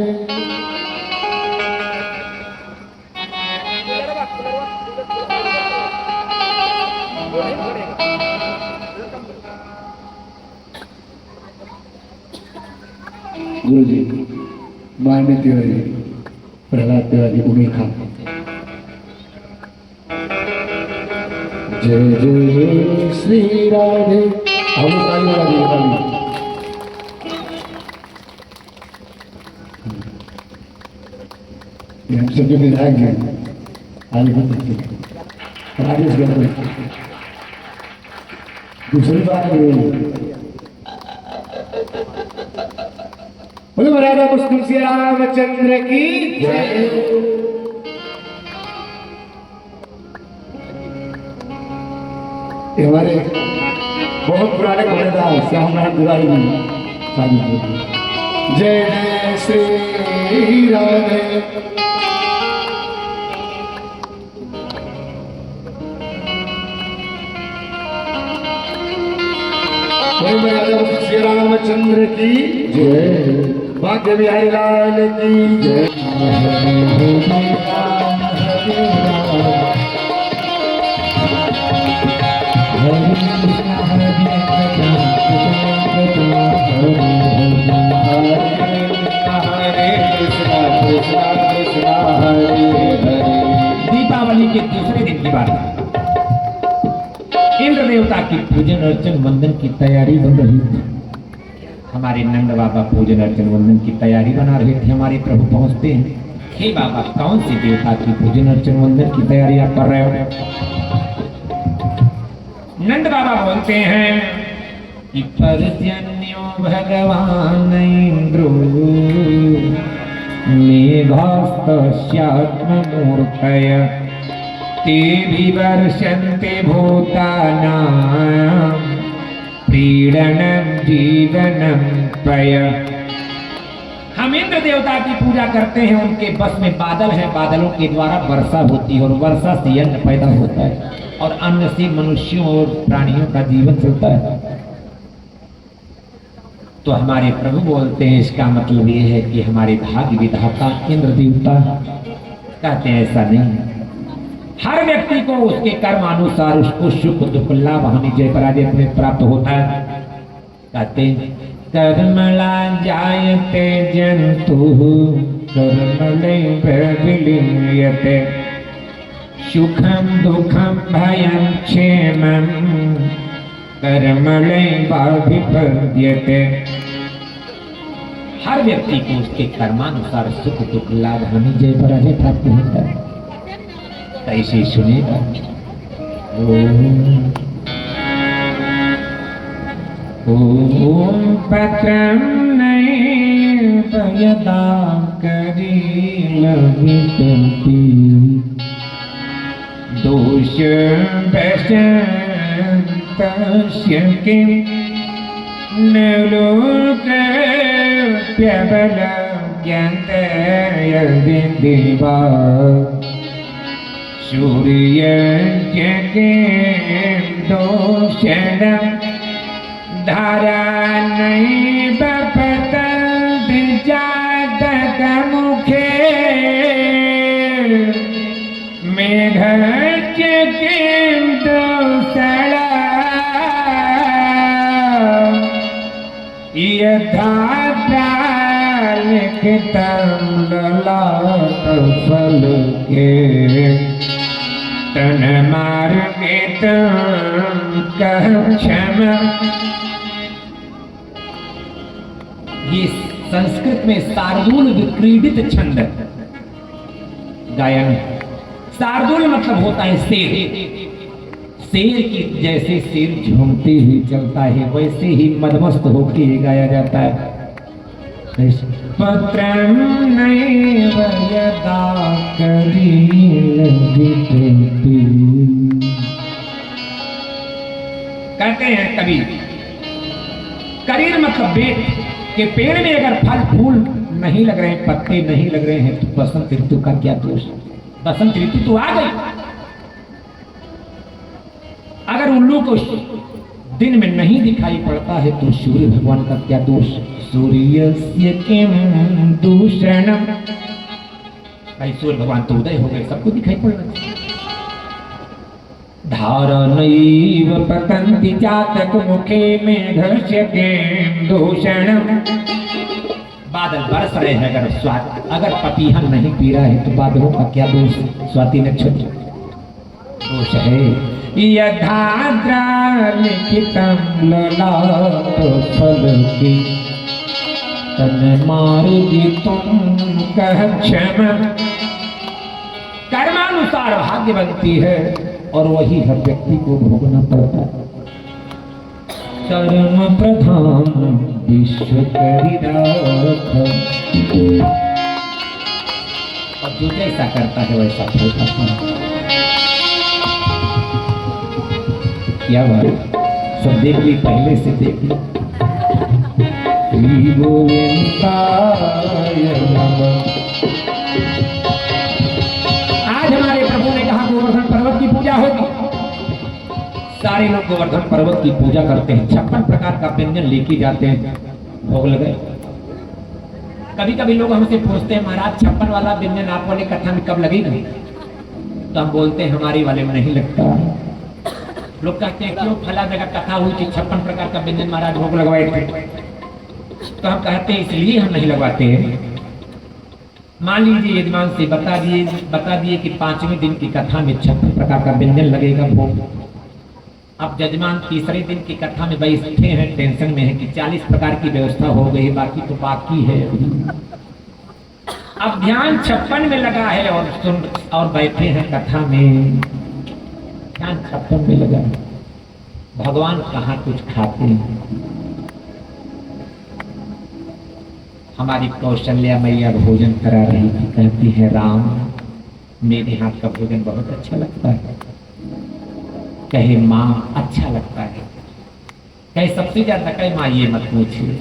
गुरु जी मान्य तिवारी प्रहलाद तिवारी उन्हीं खान जय जय श्री राधे हम ताली वाला ये हम सब जो विधायक हैं आगे बढ़ सकते हैं राजेश गणपति दूसरी बात बोलो राधा पुष्कर श्री रामचंद्र की जय। ये हमारे बहुत पुराने घोड़ेदार श्याम नारायण दुराई में शादी होती। जय जय श्री राधे श्री रामचंद्र की जय भाग्य बिहारी लाल की जय। दीपावली के दूसरे दिन की बात है। इंद्र देवता की पूजन अर्चन वंदन की तैयारी बन रही थी। हमारे नंद बाबा पूजन अर्चन वंदन की तैयारी बना रहे थे। हमारे प्रभु पहुंचते हैं, हे बाबा कौन सी देवता की पूजन अर्चन वंदन की तैयारी आप कर रहे हो? नंद बाबा बोलते हैं कि पर्जन्यो भगवान इंद्रो मेघास्तस्यात्ममूर्तय ते विवर्षन्ते भूतानां प्रीडनं जीवनं पय। हम इंद्र देवता की पूजा करते हैं, उनके बस में बादल है, बादलों के द्वारा वर्षा होती है और वर्षा से अन्न पैदा होता है और अन्न से मनुष्यों और प्राणियों का जीवन चलता है। तो हमारे प्रभु बोलते हैं इसका मतलब ये है कि हमारे भाग्य विधाता इंद्र देवता। कहते हैं ऐसा नहीं, हर व्यक्ति को उसके कर्म अनुसार उसको सुख दुख लाभ हानि जय पराजय में प्राप्त होता है। कहते हैं कर्मला जायते जंतु कर्मले विलीयते सुखम दुखम भयं क्षेमं कर्मणैवाभिपद्यते। हर व्यक्ति को उसके कर्मानुसार सुख दुख लाभ हानि जय पराजय प्राप्त होता है। कैसे सुनेगा? ओम पत्रं नैव यदा करीलवितन्ति दोष तस्य किं न लोकप्यबलज्ञन्ते यदि देवा सूर्यस्य किं दोषेण धारा नैव पतन्ति जातकमुखे मेघस्य किं दोषेण यथा लिखितं ललाटफलके तन्मार्गितं कः क्षमा। ये संस्कृत में शार्दूल विक्रीडित छंद गायन। शार्दूल मतलब होता है शेर। शेर की जैसे शेर झूमते ही चलता है वैसे ही मदमस्त होके गाया जाता है। पत्रं नैव यदा करीलवितन्ति। कहते हैं कबीर, करीर मतलब बेट के पेड़ में अगर फल फूल नहीं लग रहे हैं, पत्ते नहीं लग रहे हैं तो बसंत ऋतु का क्या दोष? बसंत ऋतु तो आ गई। अगर उल्लू को दिन में नहीं दिखाई पड़ता है तो सूर्य भगवान का क्या दोष? सूर्यस्य किं दूषणम्। भाई सूर्य भगवान तो उदय हो गए, सबको दिखाई पड़ रहा है। धारणैव पतन्ति जातक मुखे मेघस्य किं दूषणम्। बादल बरस रहे हैं, अगर पपीहा नहीं पी रहा है तो बादलों का क्या दोष? स्वाति नक्षत्र दोष है। यथाद्रालिखितं ललाट फलके तन मार्गी तुम कह क्षम। कर्मानुसार भाग्य बनती है और वही हर व्यक्ति को भोगना पड़ता है। कर्म प्रधान विश्व करि राख, और जो जैसा करता है वैसा फल पाता है। क्या बात, सब देख ली, पहले से देख ली। श्री गोविंदाय नमः। आज हमारे प्रभु ने कहा गोवर्धन पर्वत की पूजा होगी। सारे लोग गोवर्धन पर्वत की पूजा करते हैं, 56 प्रकार का व्यंजन लेके जाते हैं, भोग लगे। कभी कभी लोग हमसे पूछते हैं महाराज 56 वाला व्यंजन आप वाले कथा में कब लगेगा? तो हम बोलते हैं हमारी वाले में नहीं लगता। लोग कहते हैं क्यों, फला जगह कथा हुई थी 56 प्रकार का व्यंजन महाराज भोग लगवाए थे। तो हम कहते हैं इसलिए हम नहीं लगवाते हैं। मान लीजिए यजमान से बता दिए कि 5वें दिन की कथा में 56 प्रकार का व्यंजन लगेगा भोग। अब जजमान तीसरे दिन की कथा में बैठे हैं, टेंशन में है कि 40 प्रकार की व्यवस्था हो गई, बाकी तो बाकी है। अब ध्यान 56 में लगा है और सुन और बैठे हैं कथा में, ध्यान 56 में लगा। भगवान कहाँ कुछ खाते हैं। हमारी कौशल्या मैया भोजन करा रही थी, कहती है राम मेरे हाथ का भोजन बहुत अच्छा लगता है। कहे माँ अच्छा लगता है। कहे सबसे ज्यादा, कहे माँ ये मत पूछिए।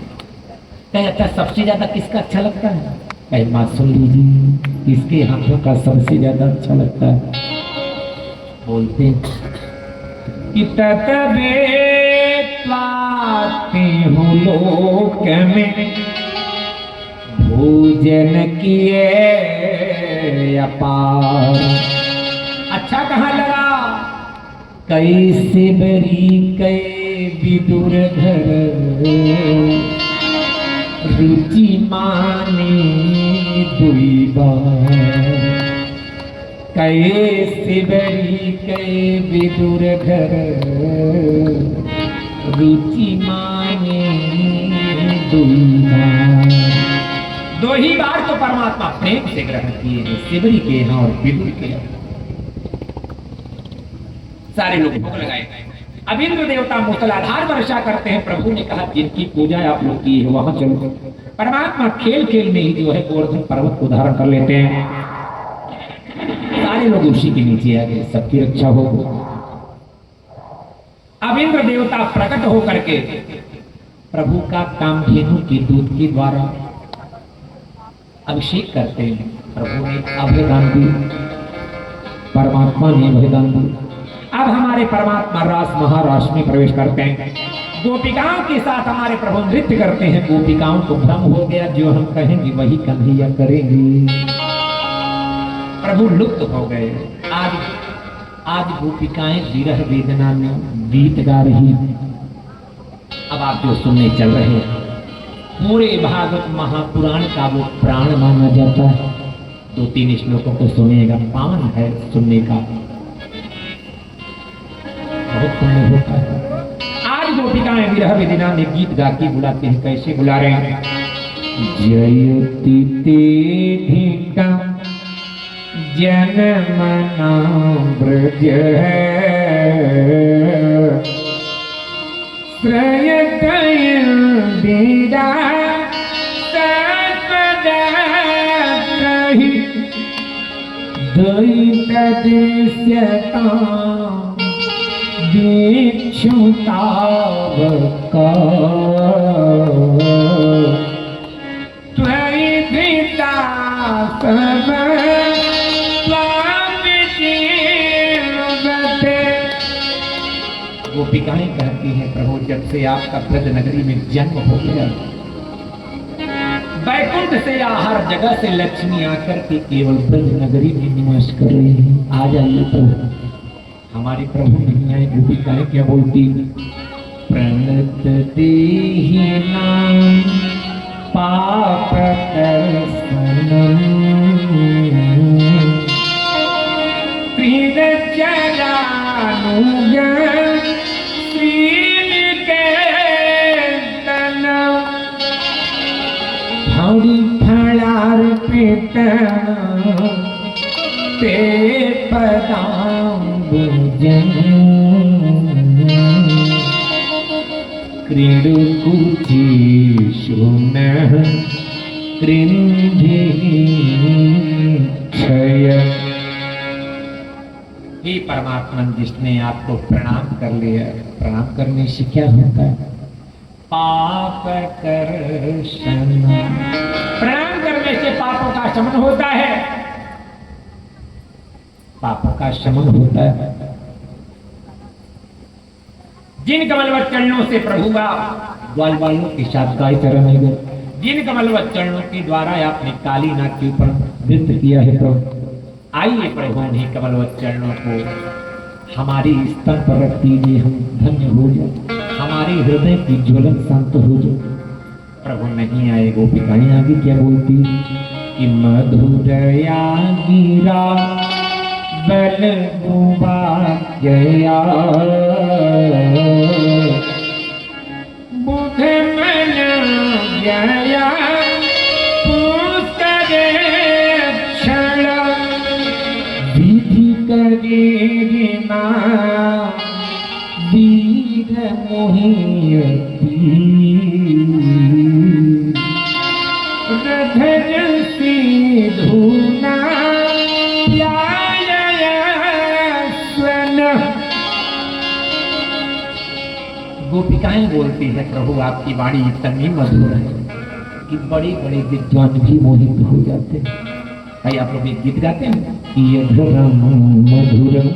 कहे अच्छा सबसे ज्यादा किसका अच्छा लगता है? कहे माँ सुन लीजिए किसके हाथों का सबसे ज्यादा अच्छा लगता है। बोलते कि ततबे त्वाते हो लोक में भोजन किए अपार। अच्छा कहाँ लगा? कैसे बरी कै विदुर घर रुचि माने दुई बार। कैसे बरी कै विदुर घर रुचि माने दुई बार। 2 ही बार तो परमात्मा प्रेम से ग्रहण किए हैं, शिवरी के यहाँ और विदुर के यहाँ। सारे लोग भोग लगाए। अब इंद्र देवता मूसलाधार वर्षा करते हैं। प्रभु ने कहा जिनकी पूजा आप लोग की है वहां चलो। परमात्मा खेल खेल में ही जो है गोवर्धन पर्वत को धारण कर लेते हैं। सारे लोग उसी के नीचे आ गए, सबकी रक्षा हो। अब इंद्र देवता प्रकट होकर के प्रभु का कामधेनु के दूध के द्वारा अभिषेक करते हैं। प्रभु ने अभयदान दी, परमात्मा ने अभयदान दी। अब हमारे परमात्मा रास महारास में प्रवेश करते हैं। गोपिकाओं के साथ हमारे प्रभु नृत्य करते हैं। गोपिकाओं को भ्रम हो गया, जो हम कहेंगे वही कन्हैया करेंगे। प्रभु लुप्त हो गए। आज गोपिकाएं विरह वेदना में गीत गा रही हैं। अब आप जो सुनने चल रहे हैं, पूरे भागवत महापुराण का वो प्राण माना जाता है। 2-3 श्लोकों को सुनिएगा, पावन है सुनने का, बहुत पुण्य होता है। आज गोपिकाएं विरह वेदना में गीत गा के बुलाते हैं। कैसे बुला रहे हैं? जयति तेधिका जनमना ब्रज श्रयत इंदिरा सत्पदत्रहि द्वैत दृश्यता दीक्षुतावका त्वयि धृता सब गोपिकाएं कहती हैं प्रभु जब से आपका ब्रज नगरी में जन्म हो गया, बैकुंठ से या हर जगह से लक्ष्मी आकर के केवल ब्रज नगरी में निवास कर रही है। आ जाइए प्रभु। हमारे प्रभु नहीं आए। गोपिकाएं क्या बोलती? प्रणत देहि नाम पाप झाड़ी फलार पेट पे पदाम्बुजं क्रीडुकुचीषु नः कृन्धिक्षय। हे परमात्मा, जिसने आपको प्रणाम कर लिया, प्रणाम करने से क्या होता है? पाप कर्षण। प्रणाम करने से पापों का शमन होता है, पापों का शमन होता है। जिन कमलवत चरणों से प्रभु का ग्वाल बालों के साथ गाय चरण है, जिन कमलवत चरणों के द्वारा आपने काली नाग के ऊपर नृत्य किया है प्रभु, आइए प्रभु उन्हीं कमलवत चरणों को हमारी स्तन पर रख दीजिए, हम धन्य हो जाए, हमारे हृदय की ज्वलन शांत हो जाए। प्रभु नहीं आए, गोपिकाएं आगे क्या बोलती कि मधुरया गिरा बल जया बुध मन जया पुस्तरे क्षण विधि करे वीर मोहियती रधन सी धूना गोपिकाएं बोलती है प्रभु आपकी वाणी इतनी मधुर है कि बड़े बड़े विद्वान भी मोहित हो जाते हैं। भाई आप लोग एक गीत गाते हैं कि यधुरम मधुरम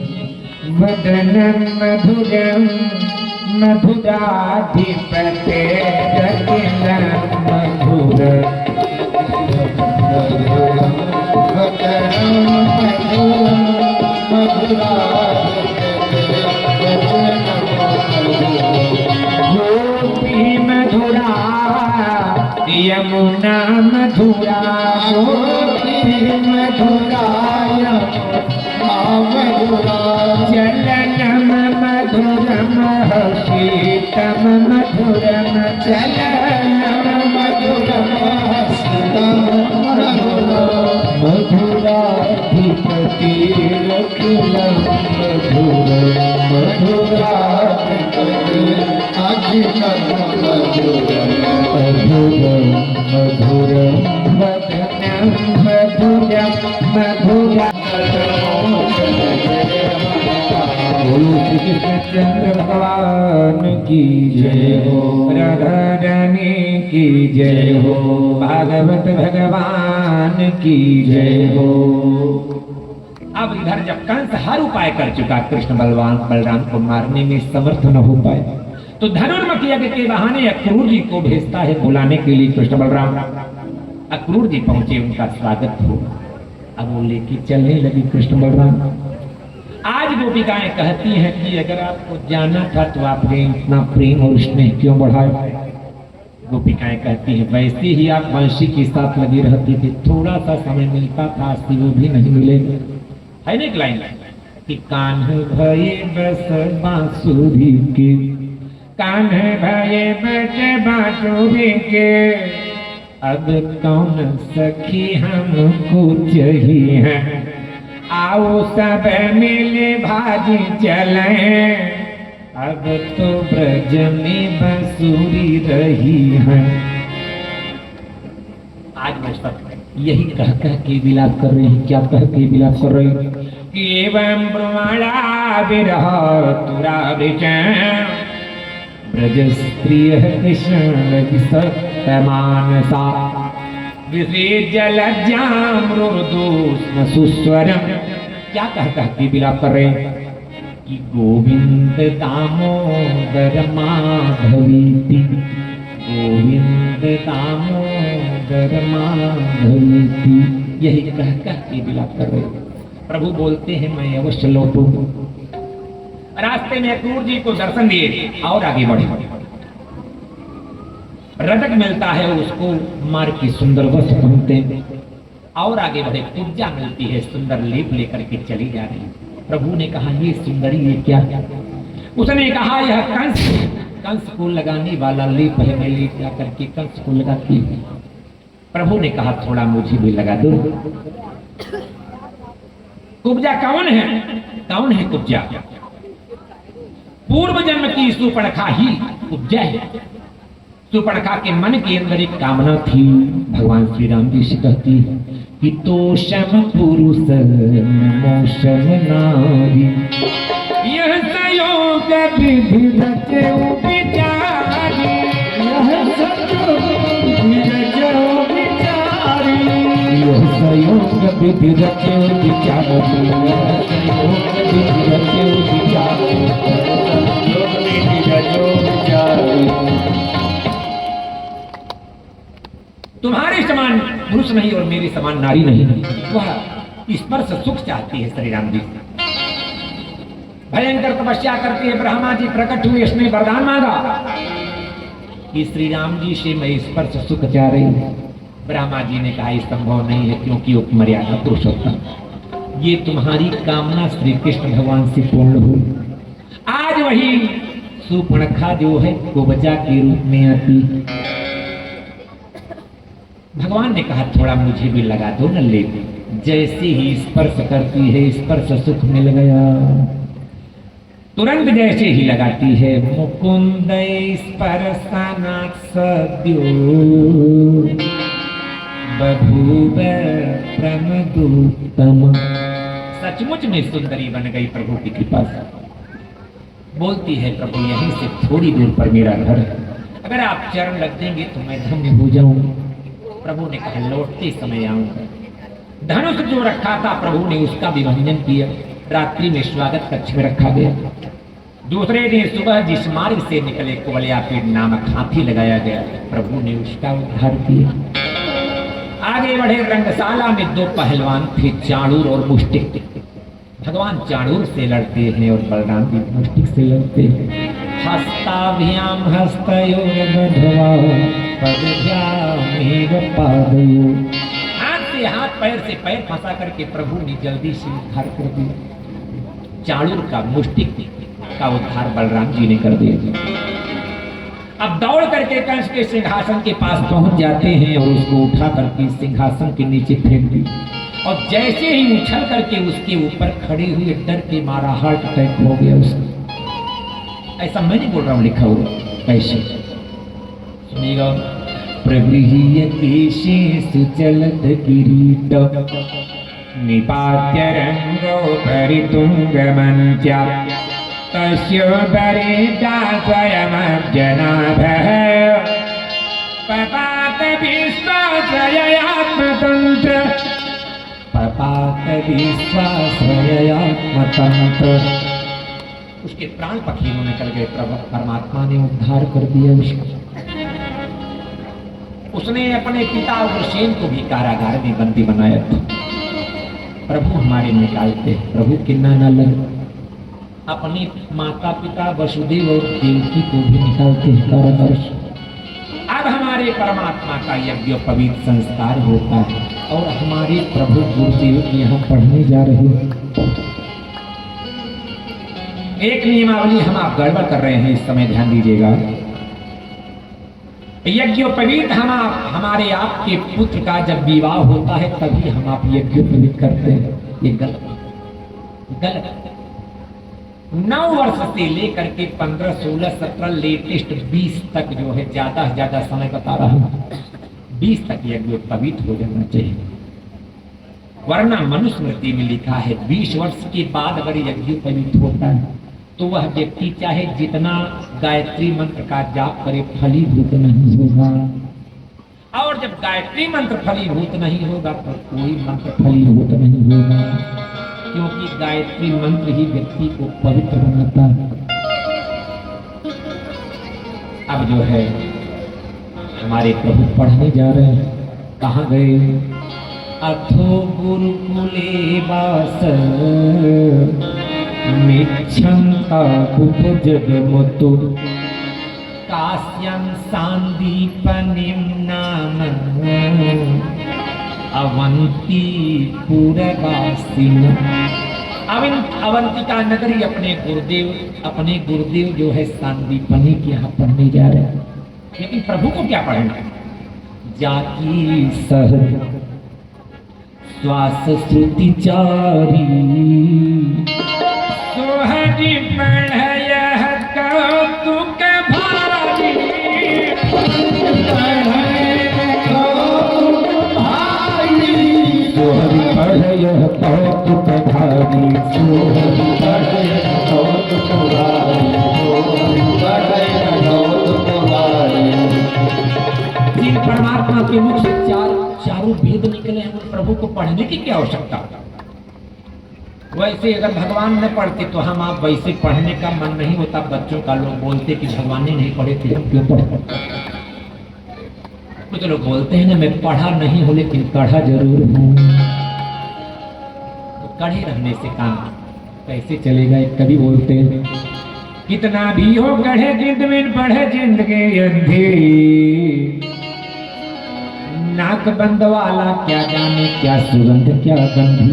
वदनम मधुरम मधुराधिपते रतिनम मधुरम गोपी मधुरा यमुना मधुरा गोपी मधुरा मधुरा चलनम मधुरम शीतम मधुरम चलनम मधुरम शीतम मधुराधिपति रखिलम मधुर मधुराधिपति अखिलम मधुर मधुर मधुर वदनम मधुरम मधुरा। बोलो श्री कृष्णचंद्र भगवान की जय हो, राधा रानी की जय हो, भागवत भगवान की जय हो। अब इधर जब कंस हर उपाय कर चुका, कृष्ण बलराम को मारने में समर्थ न हो पाए, तो धनुर्मुखी यज्ञ के बहाने अक्रूर जी को भेजता है बुलाने के लिए कृष्ण बलराम। अक्रूर जी पहुंचे, उनका स्वागत हो। अब वो लेके चलने लगी कृष्ण बलराम। आज गोपिकाएं कहती हैं कि अगर आपको जाना था तो आपने इतना प्रेम और स्नेह क्यों बढ़ाया। गोपिकाएं कहती हैं वैसे ही आप वंशी के साथ लगी रहती थी, थोड़ा सा समय मिलता था, अस्सी वो भी नहीं मिलेगा। है ना एक लाइन कि कान्ह भये बस बांसुरी के, कान्ह भये बस बांसुरी के, अब कौन सखी हमको चाहिए, आओ सब मिले भाजी चले, अब तो ब्रज में बंसुरी रही है। आज मैं यही कह के विलाप कर रही है। क्या कह के विलाप कर रही कि एवं ब्रह्मणा विरह तुरा ब्रज स्त्रिय कृष्ण मानसा जलजामृदूष्ण सुस्वरम। क्या कह के विलाप कर रहे हैं कि गोविंद दामोदर माधवीति, गोविंद दामोदर माधवीति, यही कह के विलाप कर रहे हैं। प्रभु बोलते हैं मैं अवश्य लौटूंगा। रास्ते में अक्रूर जी को दर्शन दिए और आगे बढ़े। रजक मिलता है उसको, मार की सुंदर वस्त्र पहनते हैं और आगे बढ़े। पूजा मिलती है, सुंदर लेप लेकर के चली जा रही है। प्रभु ने कहा ये सुंदरी ये क्या? उसने कहा यह कंस को लगाने वाला लेप है, मैं लेप जा करके कंस को लगाती है। प्रभु ने कहा थोड़ा मुझे भी लगा दो। कुब्जा कौन है? कौन है कुब्जा? पूर्व जन्म की सुपर्णखा ही कुब्जा है। सुपर्णखा के मन के अंदर एक कामना थी। भगवान श्री राम जी से कहती कि तोषम पुरुष मोषम नारी, यह संयोग विधि रचो विचारी, यह संयोग विधि रचो विचारी, तुम्हारे समान पुरुष नहीं और मेरे समान नारी नहीं। वह स्पर्श सुख चाहती है। श्री राम जी भयंकर तपस्या करती है। ब्रह्मा जी प्रकट हुए, इसने वरदान मांगा कि श्री राम जी से मैं स्पर्श सुख चाह रही हूं। ब्रह्मा जी ने कहा संभव नहीं है, क्योंकि वो मर्यादा पुरुषोत्तम। ये तुम्हारी कामना श्री कृष्ण भगवान से पूर्ण हुई। आज वही सुपर्णखा जो है कुब्जा के रूप में आती। भगवान ने कहा थोड़ा मुझे भी लगा दो न ले। जैसे ही स्पर्श करती है स्पर्श सुख मिल गया। तुरंत जैसे ही लगाती है मुकुंद स्पर्शनात् सद्यो बभूव प्रमदोत्तम। सचमुच में सुंदरी बन गई प्रभु की कृपा से। बोलती है प्रभु यहीं से थोड़ी दूर पर मेरा घर है, अगर आप चरण लग देंगे तो मैं धन्य हो जाऊंगा। प्रभु ने कहा लौटते समय आऊंगा। धनुष जो रखा था प्रभु ने उसका विभंजन किया। रात्रि में स्वागत कक्ष में रखा गया। दूसरे दिन सुबह जिस मार्ग से निकले कुवलयापीठ नामक हाथी लगाया गया, प्रभु ने उसका उद्धार किया। आगे बढ़े रंगशाला में दो पहलवान थे, चाणूर और मुष्टिक। भगवान चाणूर से लड़ते हैं और बलराम जी मुष्टिक से लड़ते हैं। हस्ताभ्याम हस्तयोर्बध्वा पदभ्यामेव पादयोः। हाथ से हाथ, पैर से पैर फंसा करके प्रभु ने जल्दी से उद्धार कर दिया। चाणूर का मुष्टिक का उद्धार बलराम जी ने कर दिया। अब दौड़ करके कंस के सिंहासन के पास पहुंच जाते हैं और उसको उठा करके सिंहासन के नीचे फेंक दी। और जैसे ही उछल करके उसके ऊपर खड़े हुए डर के मारा हार्ट अटैक हो गया उसका। ऐसा मैं नहीं बोल रहा हूं, लिखा हुआ। कैसे सुनिएगा। प्रगृह्य केशे सुचलत किरीट निपात्य रंगो परितुंगमंचा तस्योदरेता स्वयमर्जनाभः पपात विश्वासयात्मतंत्र पपात विश्वासयात्मतंत्र। उसके प्राण पखेरु निकल गए। परमात्मा ने उद्धार कर दिया उसका। उसने अपने पिता उग्रसेन को भी कारागार में बंदी बनाया था। प्रभु हमारे निकालते, प्रभु किन्ना न लगे। अपने माता पिता वसुदेव और देवकी को भी निकालते हैं कारागार से। अब हमारे परमात्मा का यज्ञ पवित्र संस्कार होता है और हमारे प्रभु गुरुदेव यहाँ पढ़ने जा रहे हैं। एक नियमावली हम आप गड़बड़ कर रहे हैं, इस समय ध्यान दीजिएगा। यज्ञोपवीत हमारे आपके पुत्र का जब विवाह होता है तभी हम आप यज्ञोपवीत करते हैं। ये गलत 9 वर्ष से लेकर के 15, 16, 17 लेटेस्ट 20 तक जो है ज्यादा से ज्यादा समय बता रहा हूं, 20 तक यज्ञोपवीत हो जाना चाहिए। वरना मनुस्मृति में लिखा है 20 वर्ष के बाद अगर यज्ञोपवीत होता है तो वह व्यक्ति चाहे जितना गायत्री मंत्र का जाप करे फलीभूत नहीं होगा। और जब गायत्री मंत्र फलीभूत नहीं होगा तो कोई मंत्र फलीभूत नहीं होगा, क्योंकि गायत्री मंत्र ही व्यक्ति को पवित्र बनाता है। अब जो है हमारे प्रभु पढ़ने जा रहे हैं। कहाँ गए? अथो गुरुकुले वास मिच्छन्ता उपजगमतो काश्यं सांदीपनिं नाम अवंतीपुरवासिनः। अवंतिका नगरी अपने गुरुदेव जो है सांदीपनी के यहाँ पढ़ने जा रहे हैं। लेकिन प्रभु को क्या पढ़ना है? जाकी सहज श्वास श्रुति चारी सोहरी पढ़य कौतुक भारी सोहरी पढ़य कौतुक भारी सोहरी पढ़य कौतुक भारी जिन परमात्मा के मुख से चारों वेद निकले हैं उन प्रभु को पढ़ने की क्या आवश्यकता। वैसे अगर भगवान न पढ़ते तो हम आप वैसे पढ़ने का मन नहीं होता। बच्चों का लोग बोलते कि भगवान ने नहीं पढ़े थे हम क्यों पढ़े। कुछ लोग बोलते हैं ना मैं पढ़ा नहीं हूं लेकिन पढ़ा जरूर हूं। तो कड़े रहने से काम कैसे चलेगा। एक कवि बोलते हैं कितना भी हो गढ़े जिंद में पढ़े जिंदगी अंधी नाक बंद वाला क्या जाने क्या सुगंध क्या गंधी।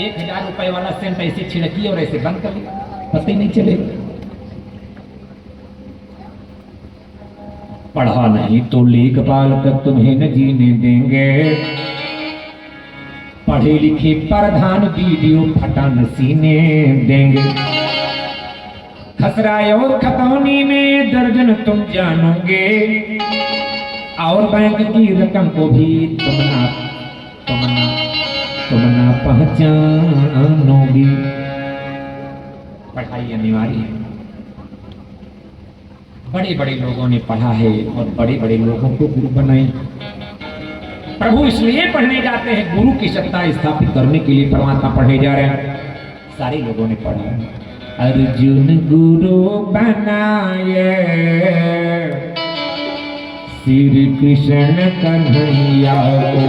1000 रुपए वाला सेंट ऐसे छिड़की और ऐसे बंद कर लिया पता ही नहीं चलेगा। पढ़ा नहीं तो लेखपाल तक तुम्हें न जीने देंगे। पढ़े लिखे प्रधान वीडियो फटा न सीने देंगे। खसराए और खतौनी में दर्जन तुम जानोगे और बैंक की रकम को भी तुम ना पहचानोगे। पढ़ाई अनिवार्य है। बड़े बड़े लोगों ने पढ़ा है और बड़े बड़े लोगों को गुरु बनाई। प्रभु इसलिए पढ़ने जाते हैं गुरु की सत्ता स्थापित करने के लिए परमात्मा पढ़ने जा रहे हैं। सारे लोगों ने पढ़ा है। अर्जुन गुरु बनाए श्री कृष्ण कन्हैया को।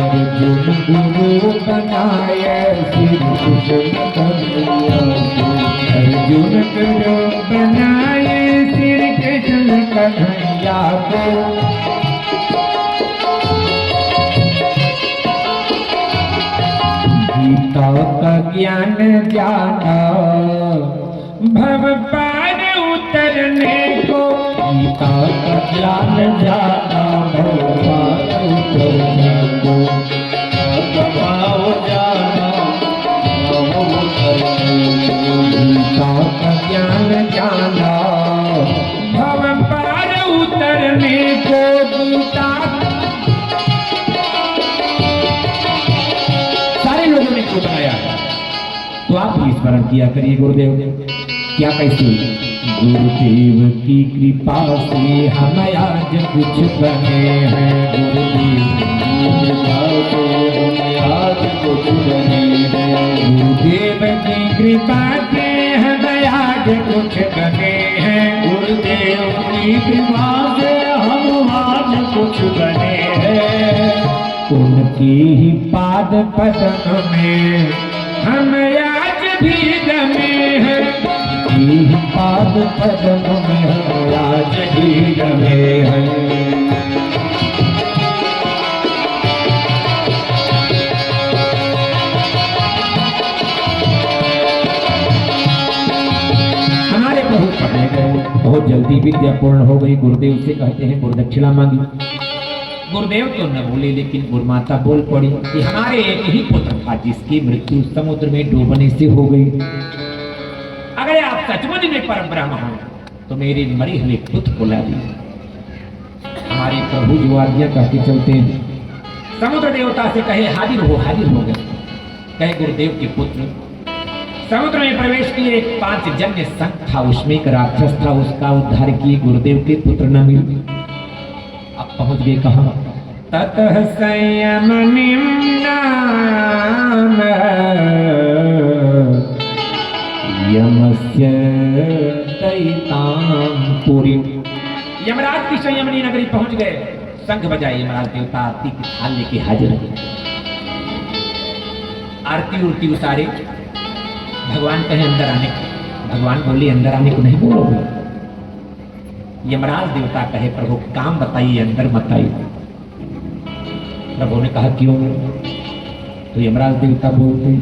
अर्जुन गुरु बनाए श्री कृष्ण कन्हैया को। अर्जुन गुरु बनाए श्री कृष्ण कन्हैया को। गीता का ज्ञान जाना भव पार उतरने को। गीता का ज्ञान जाना भव पार उतरने को। गीता का ज्ञान जाना भव पार उतरने को। गीता बनाया तो आप भी स्मरण किया करिए गुरुदेव क्या कैसे। गुरुदेव की कृपा से हम आज कुछ बने हैं। गुरुदेव की कृपा से हम आज कुछ बने हैं। गुरुदेव की कृपा से हम आज कुछ बने हैं। गुरुदेव की कृपा से हम आज कुछ बने हैं। उनकी ही पाद पद्म में हम आज भी रमे हैं। उनकी ही पाद पद्म में हम आज भी रमे हैं। हमारे प्रभु पढ़ने गए बहुत जल्दी विद्या पूर्ण हो गई। गुरुदेव से कहते हैं गुरुदक्षिणा मांगी। गुरुदेव तो न बोले लेकिन गुरुमाता बोल पड़ी कि हमारे एक ही पुत्र था जिसकी मृत्यु समुद्र में डूबने से हो गई। अगर आप सचमुच में परम ब्रह्म हो तो मेरे मरे हुए पुत्र को ला दीजिए। हमारे प्रभु जो आज्ञा कहते चलते हैं। समुद्र देवता से कहे हाजिर हो गए। कहे गुरुदेव के पुत्र समुद्र में प्रवेश किए। एक 5 जन्य संघ था उसमें एक राक्षस था उसका उद्धार किए। गुरुदेव के पुत्र न मिले। अब पहुंच गए कहा ततः संयम नाम यमस्य दैताम पुरी। यमराज की संयमनी नगरी पहुंच गए। शंख बजाए यमराज देवता आरती की थाल लेके हाजिर हो गए। आरती उरती उतारे। भगवान कहे अंदर आने को। भगवान बोले अंदर आने को नहीं बोलोगे। यमराज देवता कहे प्रभु काम बताइए अंदर मत आइए। प्रभु ने कहा क्यों। तो यमराज देवता बोलते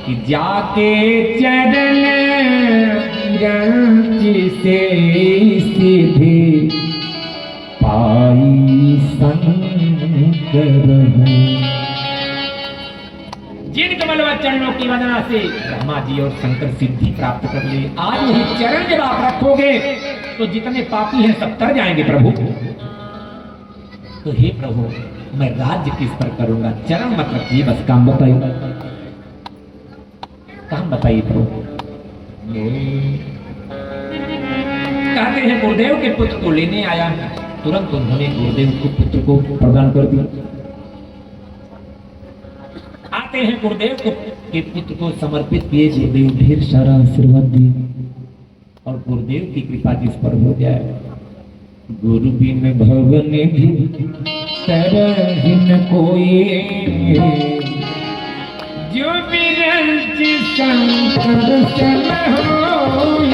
कि जाके चरण रंच से सीधे पाई शंकर हूँ। जिन कमलवत चरणों की वंदना से ब्रह्मा जी और शंकर सिद्धि प्राप्त कर ले, आज वही चरण जब आप रखोगे तो जितने पापी हैं सब तर जाएंगे प्रभु। तो हे प्रभु मैं राज्य किस पर करूंगा, चरण मत रखिए, बस काम बताइए, काम बताइए प्रभु। कहते हैं गुरुदेव के पुत्र को लेने आया, तुरंत उन्होंने गुरुदेव को पुत्र को प्रदान कर दिया। आते हैं गुरुदेव के पुत्र को समर्पित किए, गुरुदेव ढेर सारा आशीर्वाद दिए और गुरुदेव की कृपा जिस पर हो जाए। गुरु बिन भवन तरहिन कोई, जो बिरंच शंकर सन होई,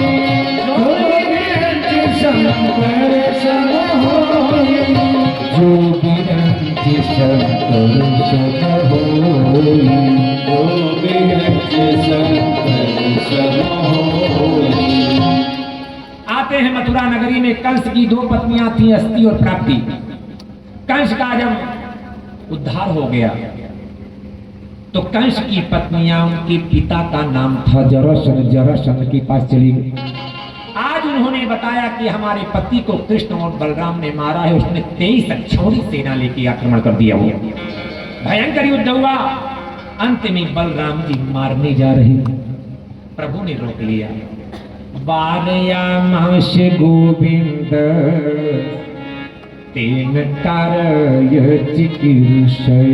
जो बिरंच शंकर सन होई, जो बिरंच शंकर सन होई, जो बिरंच शंकर सन होई। आते हैं मथुरा नगरी में, कंस की दो पत्नियां थी, अस्ति और प्राप्ति। कंस का जब उद्धार हो गया तो कंस की पत्नियां, उनके पिता का नाम था जरासंध, जरासंध के पास चली गई। आज उन्होंने बताया कि हमारे पति को कृष्ण और बलराम ने मारा है, उसने 23 अक्षौणी सेना लेके आक्रमण कर दिया। भयंकर युद्ध हुआ, अंत में बलराम जी मारने जा रहे, प्रभु ने रोक लिया। वारयामास गोविंद तेन कारय चिकीर्षय,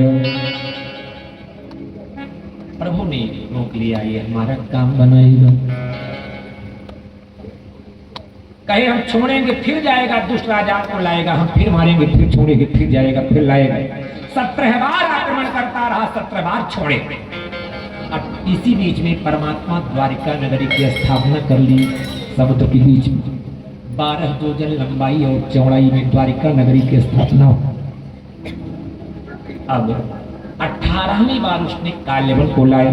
प्रभु ने रोक लिया, ये हमारा काम बनाएगा। कहे हम छोड़ेंगे फिर जाएगा, दुष्ट राजा को लाएगा, हम फिर मारेंगे फिर छोड़ेंगे, फिर जाएगा फिर लाएगा। 17 बार आक्रमण करता रहा, 17 बार छोड़े। अब इसी बीच में परमात्मा द्वारिका नगरी की स्थापना कर ली, समुद्र के बीच में 12 योजन लंबाई और चौड़ाई में द्वारिका नगरी की स्थापना। अब 18वीं बार उसने काल्यवन को लाया।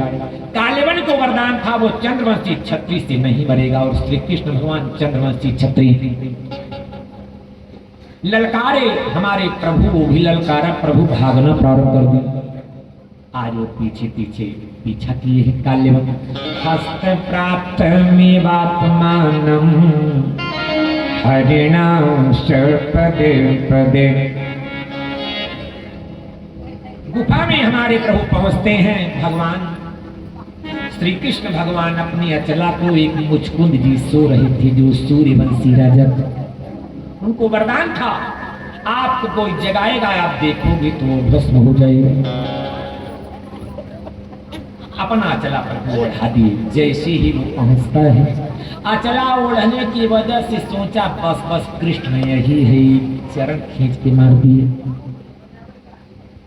काल्यवन को वरदान था वो चंद्रवंशी क्षत्रिय से नहीं मरेगा, और श्री कृष्ण भगवान चंद्रवंशी क्षत्रिय ललकारे हमारे प्रभु, वो भी ललकारा, प्रभु भागना प्रारंभ कर दिया। आज वो पीछे पीछे पीछा किए हैं काल्यवन। हस्त प्राप्त मेवात्मानम हरिणांश पदे पदे। गुफा में हमारे प्रभु पहुंचते हैं। भगवान श्री कृष्ण भगवान अपनी अचला को, एक मुचकुंद जी सो रहे थे जो सूर्यवंशी राजा थे, उनको वरदान था आपको कोई जगाएगा, आप देखोगे तो भस्म हो जाएगा। अपना अचला पर ओढ़ा दिए। जैसे ही वो पहुंचता है, अचला ओढ़ने की वजह से सोचा बस बस कृष्ण यही है, चरण खींच के मार दिए।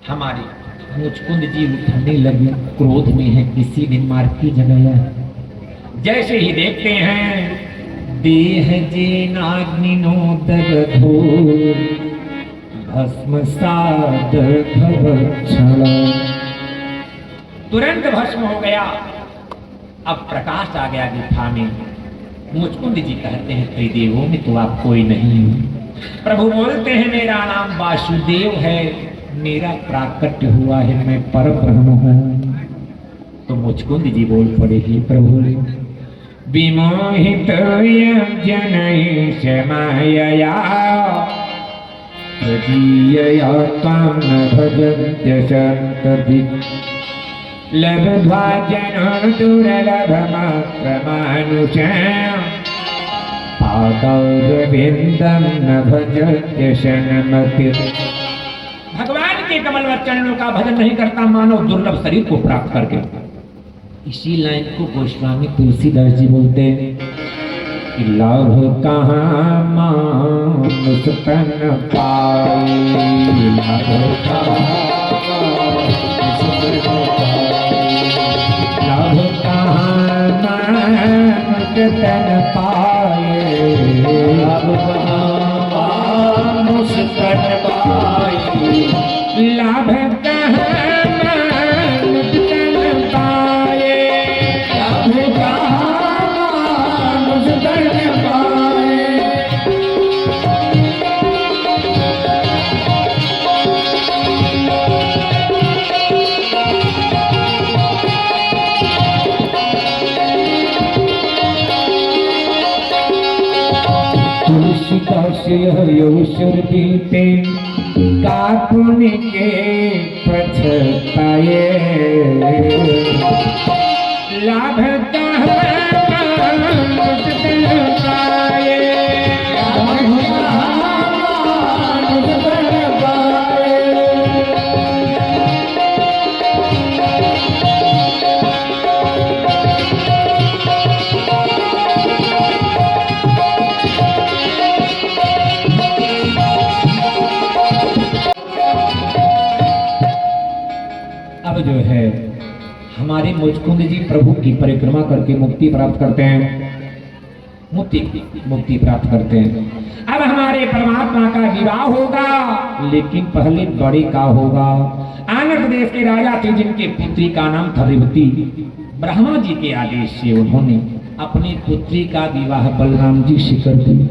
हमारे मुचकुंद जी उठने लगे, क्रोध में है, किसी ने मार की जगाया। जैसे ही देखते हैं देह जेनाग्निनो दग्धो भस्मसाद भवच्छला, तुरंत भस्म हो गया। अब प्रकाश आ गया गुफा में। मुचकुंद जी कहते हैं त्रिदेवों में तो आप कोई नहीं हो। प्रभु बोलते हैं मेरा नाम वासुदेव है, मेरा प्राकट्य हुआ है, मैं परब्रह्म हूँ। तो मुचकुंद जी बोल पड़े ही प्रभु विमोहित जनैष मायया प्रदीयया त्वां न भजन्त्य सन्ततिः लब्ध्वा जनं दुर्लभमात्रमानुषं पादारविन्दं न भजन्त्य शनमतिः। भगवान के कमलवत चरणों का भजन नहीं करता मानव दुर्लभ शरीर को प्राप्त करके। इसी लाइन को गोस्वामी तुलसीदास जी बोलते हैं कि लाभ कहाँ मानुष तन पाए, लाभ कहाँ मानुष तन पाए, लाभ कहाँ मानुष तन पाए, लाभ कहाँ मानुष तन पाए, लाभ कहाँ मानुष तन पाए। अवश्य यौशुर बीते कापुन के पछताए लाभता अब जो है हमारे मुचकुंद जी प्रभु की परिक्रमा करके मुक्ति प्राप्त करते हैं, मुक्ति प्राप्त करते हैं। अब हमारे परमात्मा का विवाह होगा, लेकिन पहले बड़े का होगा। आंध्र प्रदेश के राजा थे जिनके पुत्री का नाम था रेवती। ब्रह्मा जी के आदेश से उन्होंने अपनी पुत्री का विवाह बलराम जी से कर दिया।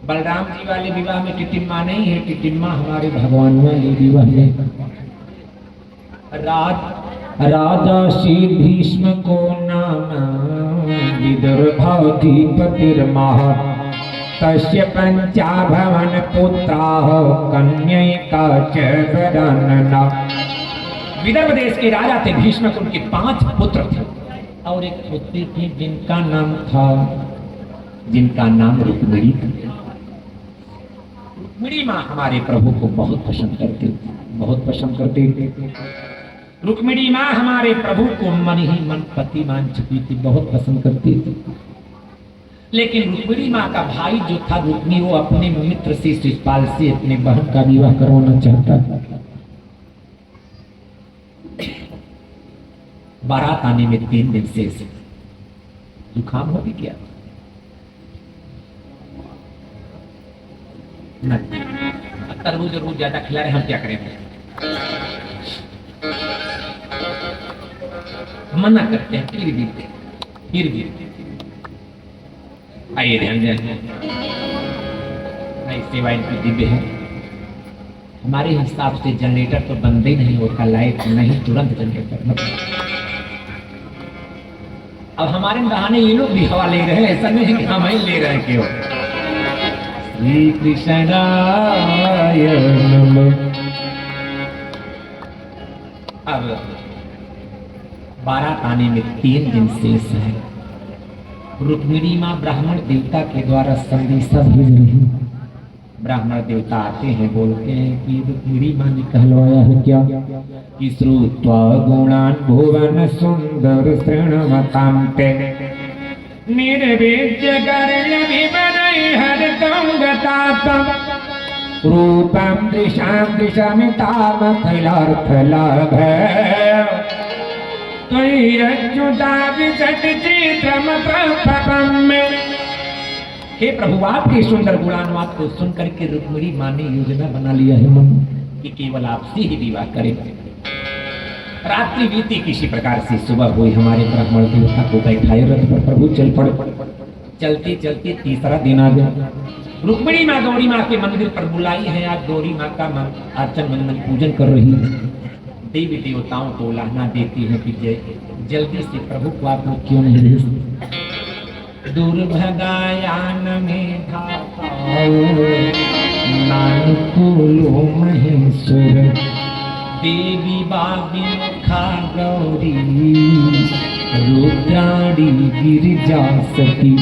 बलराम जी वाले विवाह में टिटिम्मा नहीं है, टिटिम्मा हमारे भगवान वाले विवाह में। राजा श्री भीष्म को नाम विदर्भाधिपतिर्मः तस्य पंचाभवन पुत्राः कन्यका च वरानना। विदर्भ देश के राजा थे भीष्म, उनके 5 पुत्र थे और एक पुत्री थी जिनका नाम रुक्मिणी था। रुक्मिणी माँ हमारे प्रभु को बहुत पसंद करती थी। रुक्मिणी माँ हमारे प्रभु को मन ही मन पति मान चुकी थी, बहुत पसंद करती थी। लेकिन रुक्मिणी माँ का भाई जो था रुक्मी, वो अपने मित्र से शिशुपाल से अपने बहन का विवाह करवाना चाहता था। बारात आने में 3 दिन से जुकाम हो भी गया। तरबूज जरूर ज्यादा खिला रहे, हम क्या करेंगे? मना करते हैं, फिर भी आइए ध्यान सेवा इनकी दिव्य है। हमारे हिसाब से जनरेटर तो बंद ही नहीं होता, लाइट नहीं, तुरंत जनरेटर। अब हमारे बहाने ये लोग भी हवा ले रहे हैं, ऐसा नहीं कि हम ही ले रहे हैं। क्यों? श्री कृष्णाय नमः। अब बारात आने में 3 दिन शेष है। रुक्मिणी माँ ब्राह्मण देवता के द्वारा संदेशा भेज रही। ब्राह्मण देवता आते हैं, बोलते हैं कि रुक्मिणी माँ ने कहलवाया है क्या कि श्रुत्वा गुणान् भुवन सुंदर तृणमतां ते निर्वेद्य गर्लभिवनैः हरतं गतातं रूपं दृशां दृशमितामखिलार्थलाभ हे प्रभु, आपके सुंदर गुणानुवाद को सुनकर के रुक्मिणी माँ ने योजना बना लिया है मन कि केवल आपसे ही विवाह करेगा। रात्रि बीती किसी प्रकार से, सुबह हुई। हमारे ब्राह्मण देवता को बैठाए रथ पर, प्रभु चल पड़े। चलते चलते तीसरा दिन आ गया। रुक्मिणी माँ गौरी माँ के मंदिर पर बुलाई है। आज गौरी माँ का अर्चन वंदन पूजन कर रही है। देवी देवताओं को उलाहना देती है कि जल्दी से प्रभु को आप लोग क्यों नहीं भेजते? दुर्भगायान में नानुकूलो महेश्वर देवी बाबी खा गौरी रुद्राणी गिरिजा सती।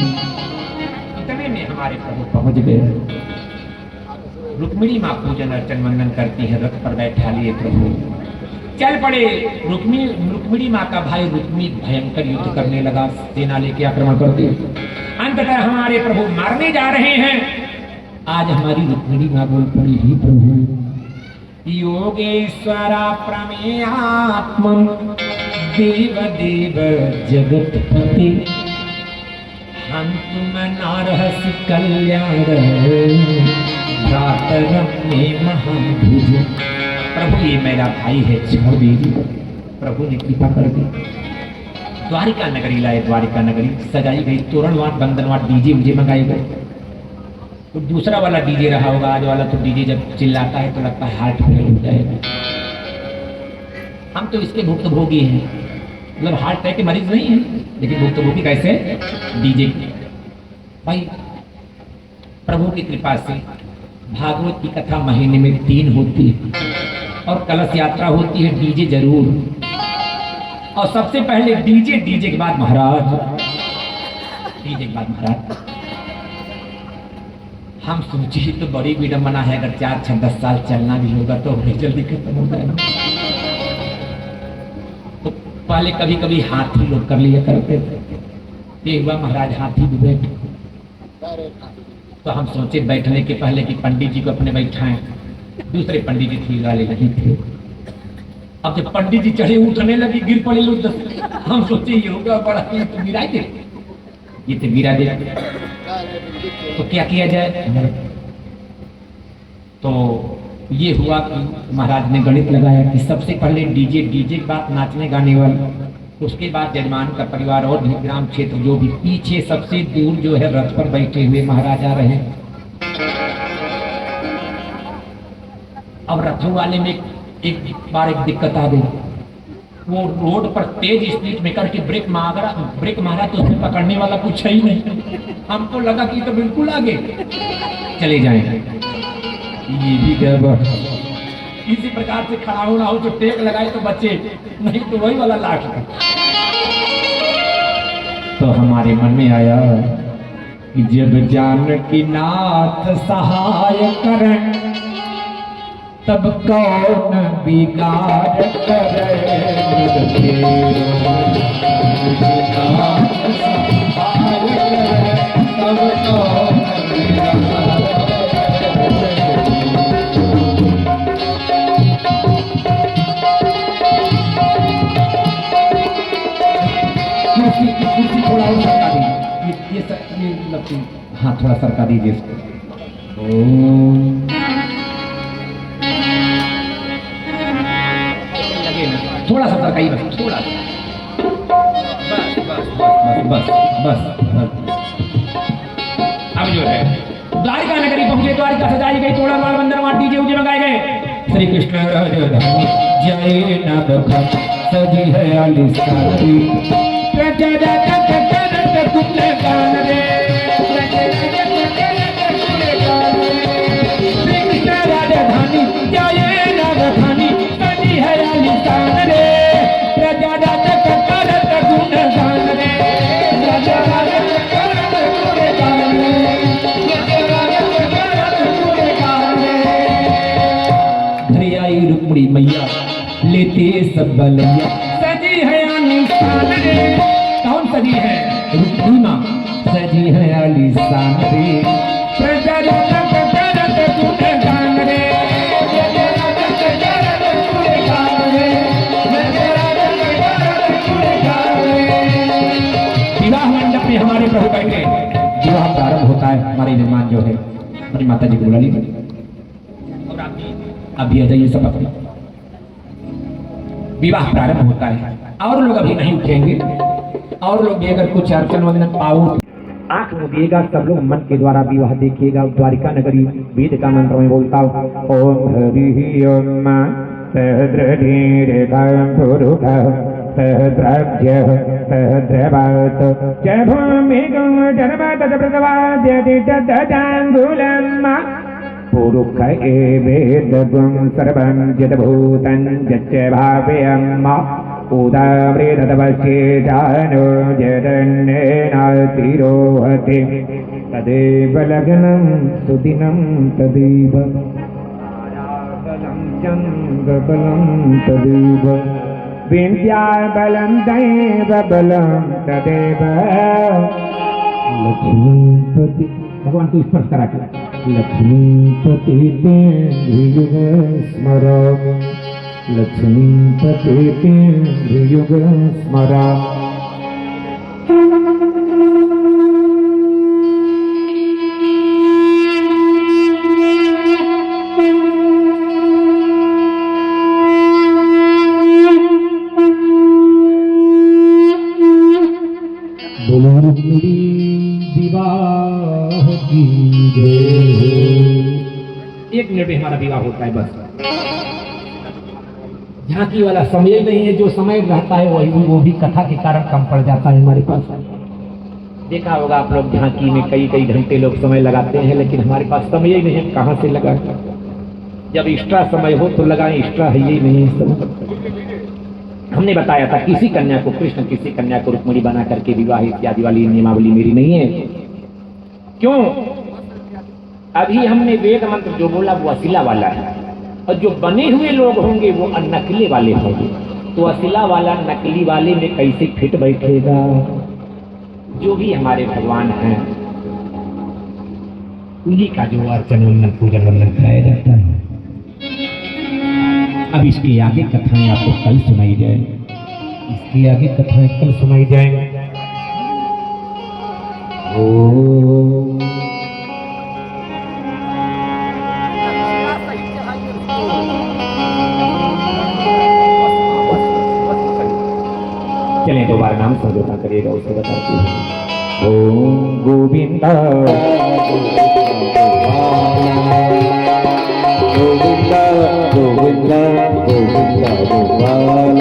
इतने में हमारे प्रभु पहुंच गए। रुक्मिणी माँ पूजन अर्चन वंदन करती है, रथ पर बैठा लिए प्रभु चल पड़े। रुक्मिणी माँ का भाई रुक्मी भयंकर युद्ध करने लगा, सेना लेके आक्रमण करती। अंततः हमारे प्रभु मारने जा रहे हैं। आज हमारी रुक्मिणी माँ बोल पड़ी, ही प्रभु योगेश्वरा प्रमेयात्मं देव देव जगतपति हन्तुम नारहस कल्याण भ्रातरं मे महाभुज। प्रभु ये मेरा भाई है, छोड़ दीजिए। प्रभु ने कृपा कर दी। द्वारिका नगरी लाए, द्वारिका नगरी सजाई गई, तोरणवाट बंधनवाट डीजे उजे मंगाए गए। तो दूसरा वाला डीजे रहा होगा, आज वाला तो डीजे जब चिल्लाता है तो लगता है हार्ट फेल हो जाएगा। हम तो इसके भुक्तभोगी हैं, मतलब हार्ट अटैक के मरीज नहीं है, लेकिन भुक्तभोगी कैसे? डीजे। भाई प्रभु की कृपा से भागवत की कथा महीने में 3 होती है और कलश यात्रा होती है, डीजे जरूर। और सबसे पहले डीजे के बाद महाराज, डीजे के बाद महाराज। हम सोचे ही तो बड़ी विडंबना है, अगर 4, 6, 10 साल चलना भी होगा तो बड़ी जल्दी खत्म हो जाएगा। तो पहले कभी कभी हाथी लोग कर लिया करते थे, ये हुआ महाराज हाथी भी बैठ। तो हम सोचे बैठने के पहले कि पंडित जी को अपने बैठाएं, दूसरे पंडित जी थी वाले नहीं थे। अब जब पंडित जी चढ़े उठने लगी, गिर पड़े लोग, हम सोचे ये होगा बड़ा, ये तो गिरा दे, ये तो गिरा दे, तो क्या किया जाए। तो ये हुआ कि महाराज ने गणित लगाया कि सबसे पहले डीजे के बाद नाचने गाने वाले, उसके बाद जजमान का परिवार और भी ग्राम क्षेत्र जो भी पीछे सबसे दूर जो है रथ पर बैठे हुए महाराज आ रहे हैं। अब रथों वाले में एक दिक्कत आ गई, वो रोड पर तेज स्पीड में करके ब्रेक मारा तो उसमें पकड़ने वाला कुछ है ही नहीं। हमको लगा कि तो बिल्कुल आगे चले जाएंगे, ये भी गड़बड़। इसी प्रकार से खड़ा होना हो, जो टेक लगाए तो बचे, नहीं तो वही वाला लाख। तो हमारे मन में आया कि जब जानकी नाथ सहाय करें तब कौन बिगाड़ करे। कुर्सी थोड़ा और सरका दीजिए, ये हाँ थोड़ा सरका दीजिए इसको। लगे ना, थोड़ा सा सरकाइए, बस थोड़ा सा, बस। अब जो है द्वारिका नगरी पहुंचे, द्वारिका सजाई गई, तोड़ा माल बंदर मार डीजे उजे मंगाए गए। श्री कृष्ण जय नभ सजी है आलिशानी, राजधानी जय नवधानी सजी है आलिशान रे, प्रजा करत गुणगान रे, घरे आई रुक्मिणी मैया लेते सब बलैया, सजी है आलिशान रे। कौन सजी है? रुक्मिणी मां सजी है आलिशान रे, प्रजा करत गुणगान रे। विवाह मंडप में हमारे प्रभु बैठे, विवाह प्रारंभ होता है। हमारे निर्माण जो है अपनी माता जी को बुला लीजिए और आप भी आ जाइए सब अपने। विवाह प्रारंभ होता है, और लोग अभी नहीं उठेंगे, और लोग भी अगर कुछ अर्चन वंदन पाओ, आंख मूंदिएगा, सब लोग मन के द्वारा विवाह देखिएगा। द्वारिका नगरी वेद का मंत्र में बोलता हूँ, ओम हरि ओम सहद्रधीरेखं पुरुषः सहस्राब्जः सहस्रपात च भूमिगं जन्मतप्रतवाद्यति तदाङ्गुलं पुरुष एवेदगुं सर्वं यद्भूतं यच्च भाव्यम् उदामृतपश्ये जानो जरण्येनातिरोहति तदेव लग्नं सुदिनं तदेव चन्द्रबलं तदेव विद्याबलं दैवबलं तदेव लक्ष्मीपति। भगवान को स्पर्श करा के लक्ष्मीपति युग स्मरामि, लक्ष्मीपति युग स्मरामि। एक मिनट में हमारा विवाह होता है, बस। झांकी वाला समय नहीं है, जो समय रहता है वही वो भी कथा के कारण कम पड़ जाता है हमारे पास। देखा होगा आप लोग, झांकी में कई कई घंटे लोग समय लगाते हैं, लेकिन हमारे पास समय ही नहीं है, कहाँ से लगाएं? जब एक्स्ट्रा समय हो तो लगाएं, एक्स्ट्रा है ही नहीं इस समय। हमने बताया था किसी कन्या को कृष्ण, किसी कन्या को रुक्मिणी बना करके विवाह इत्यादि वाली नियमावली मेरी नहीं है। क्यों? अभी हमने वेद मंत्र जो बोला वो अशिला वाला है, और जो बने हुए लोग होंगे वो नकली वाले होंगे। तो अशिला वाला नकली वाले में कैसे फिट बैठेगा? जो भी हमारे भगवान हैं उन्हीं का जो अर्चन वंदन पूजन वंदन कराया जाता है। अब इसके आगे कथाएं आपको कल सुनाई जाए, इसके आगे कथाएं कल सुनाई जाएंगी। चलें दोबारा नाम समझौता करिएगा, उसको बताती हूँ। ओम गोविंदा गोविंदा गोविंदा गोविंदा गोपाल।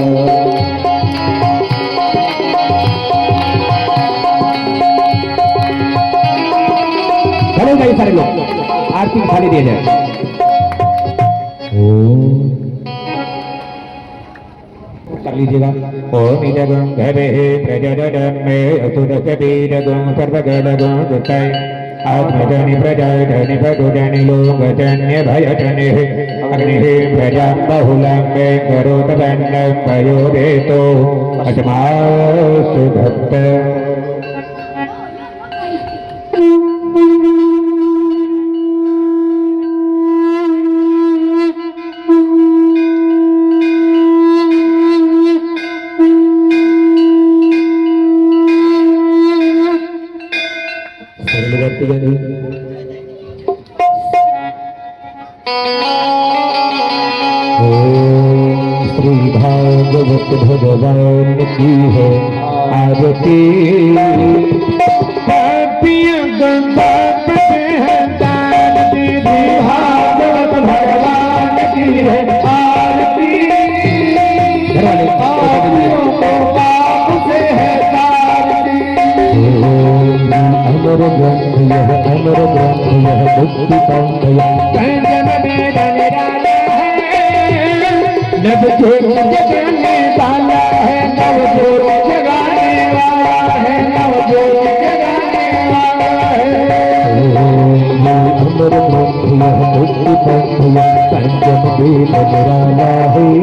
चलो भाई सारे लोग आरती खाली दिया जाए। कर लीजिएगा। ओम इदगुं घरे प्रजनमे असुरकबीरगुं सर्वगणगुं दुतै आत्मजनि प्रजाधनि भगुजनि लोकजन्य भयजनि अग्निः प्रजां बहुलं मे करोत वन्नं पयोदेतो अजमासु भक्त। श्री भागवत भगवान की है आरती। भागवत भगवान की है आरती। अमर ग्रंथ यह, अमर ग्रंथ यह, मुक्ति पंथ नव जोत जगाने वाला है, नव जोत जगाने वाला है, नव जोत जगाने वाला है। अमर ग्रंथ यह, मुक्ति पंथ यह, पंचम वेद निराला है।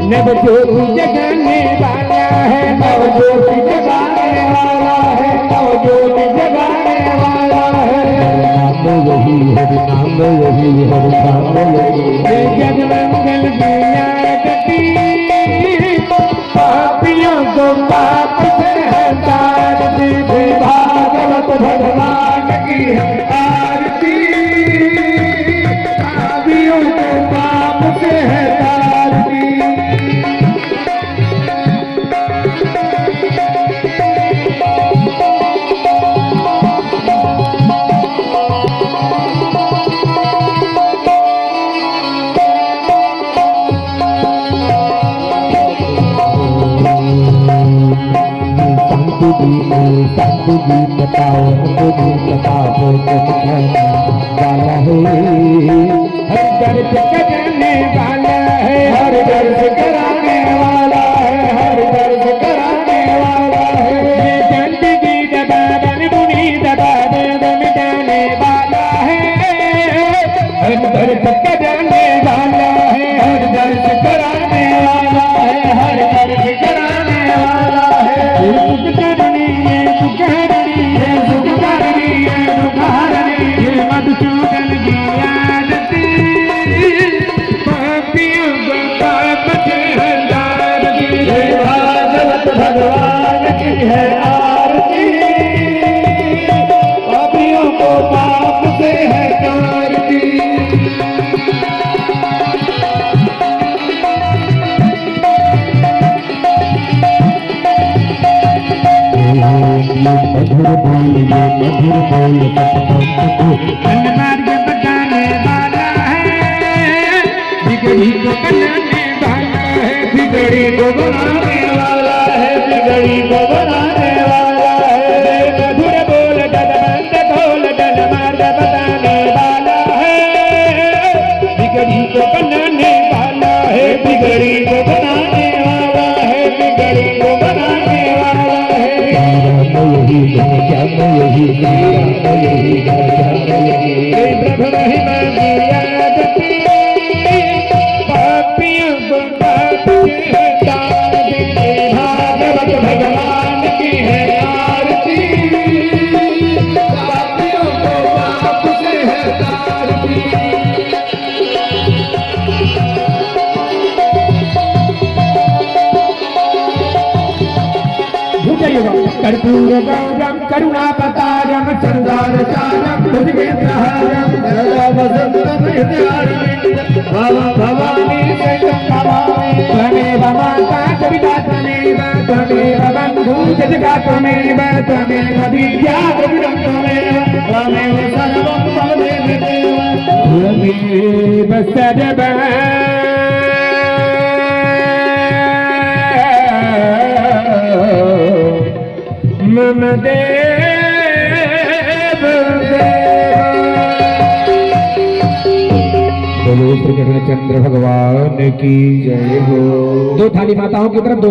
नव जोत जगाने वाला है, नव जोत जगाने वाला है, नव जोत जगाने वाला है। नाम यही हरि नाम यही हरि नाम यही जग मंगल दुनिया गति। पापियों को पाप से हटाती भागवत भगवान की है आरती। पापियों को पाप से हटाती। साधु जी बताओ, हमको भी बताओ वाला है। हर दर्द कराने वाला है, हर दर्द कराने वाला है, हर दर्द कराने वाला है। जिंदगी दबा दन बुनी दबा दन मिटाने वाला है। हर दर्द कराने वाला है, हर दर्द कराने वाला है, हर दर्द कराने वाला है। मधुसूदन की आरती। पापियों को पाप से हटाती। भागवत भगवान की है आरती। पापियों को पाप से हटाती। मधुर बोल ये मधुर बोल तन मार्ग बताने वाला है। बिगड़ी को बनाने वाला है, बिगड़ी को बनाने वाला है, बिगड़ी को बनाने वाला है। कर्पूर गौरम करुणापतारम संसारसारम भुजगेन्द्रहारम वसंतम भवानी त्वमेव माता कविता त्वमेव त्वमेव बन्धु जगता त्वमेव त्वमेव विद्या द्रविणं त्वमेव त्वमेव सर्वं त्वमेव देव त्वमेव सर्वं मम देव बोलो श्री कृष्णचंद्र भगवान की जय हो। दो थाली माताओं की तरफ दो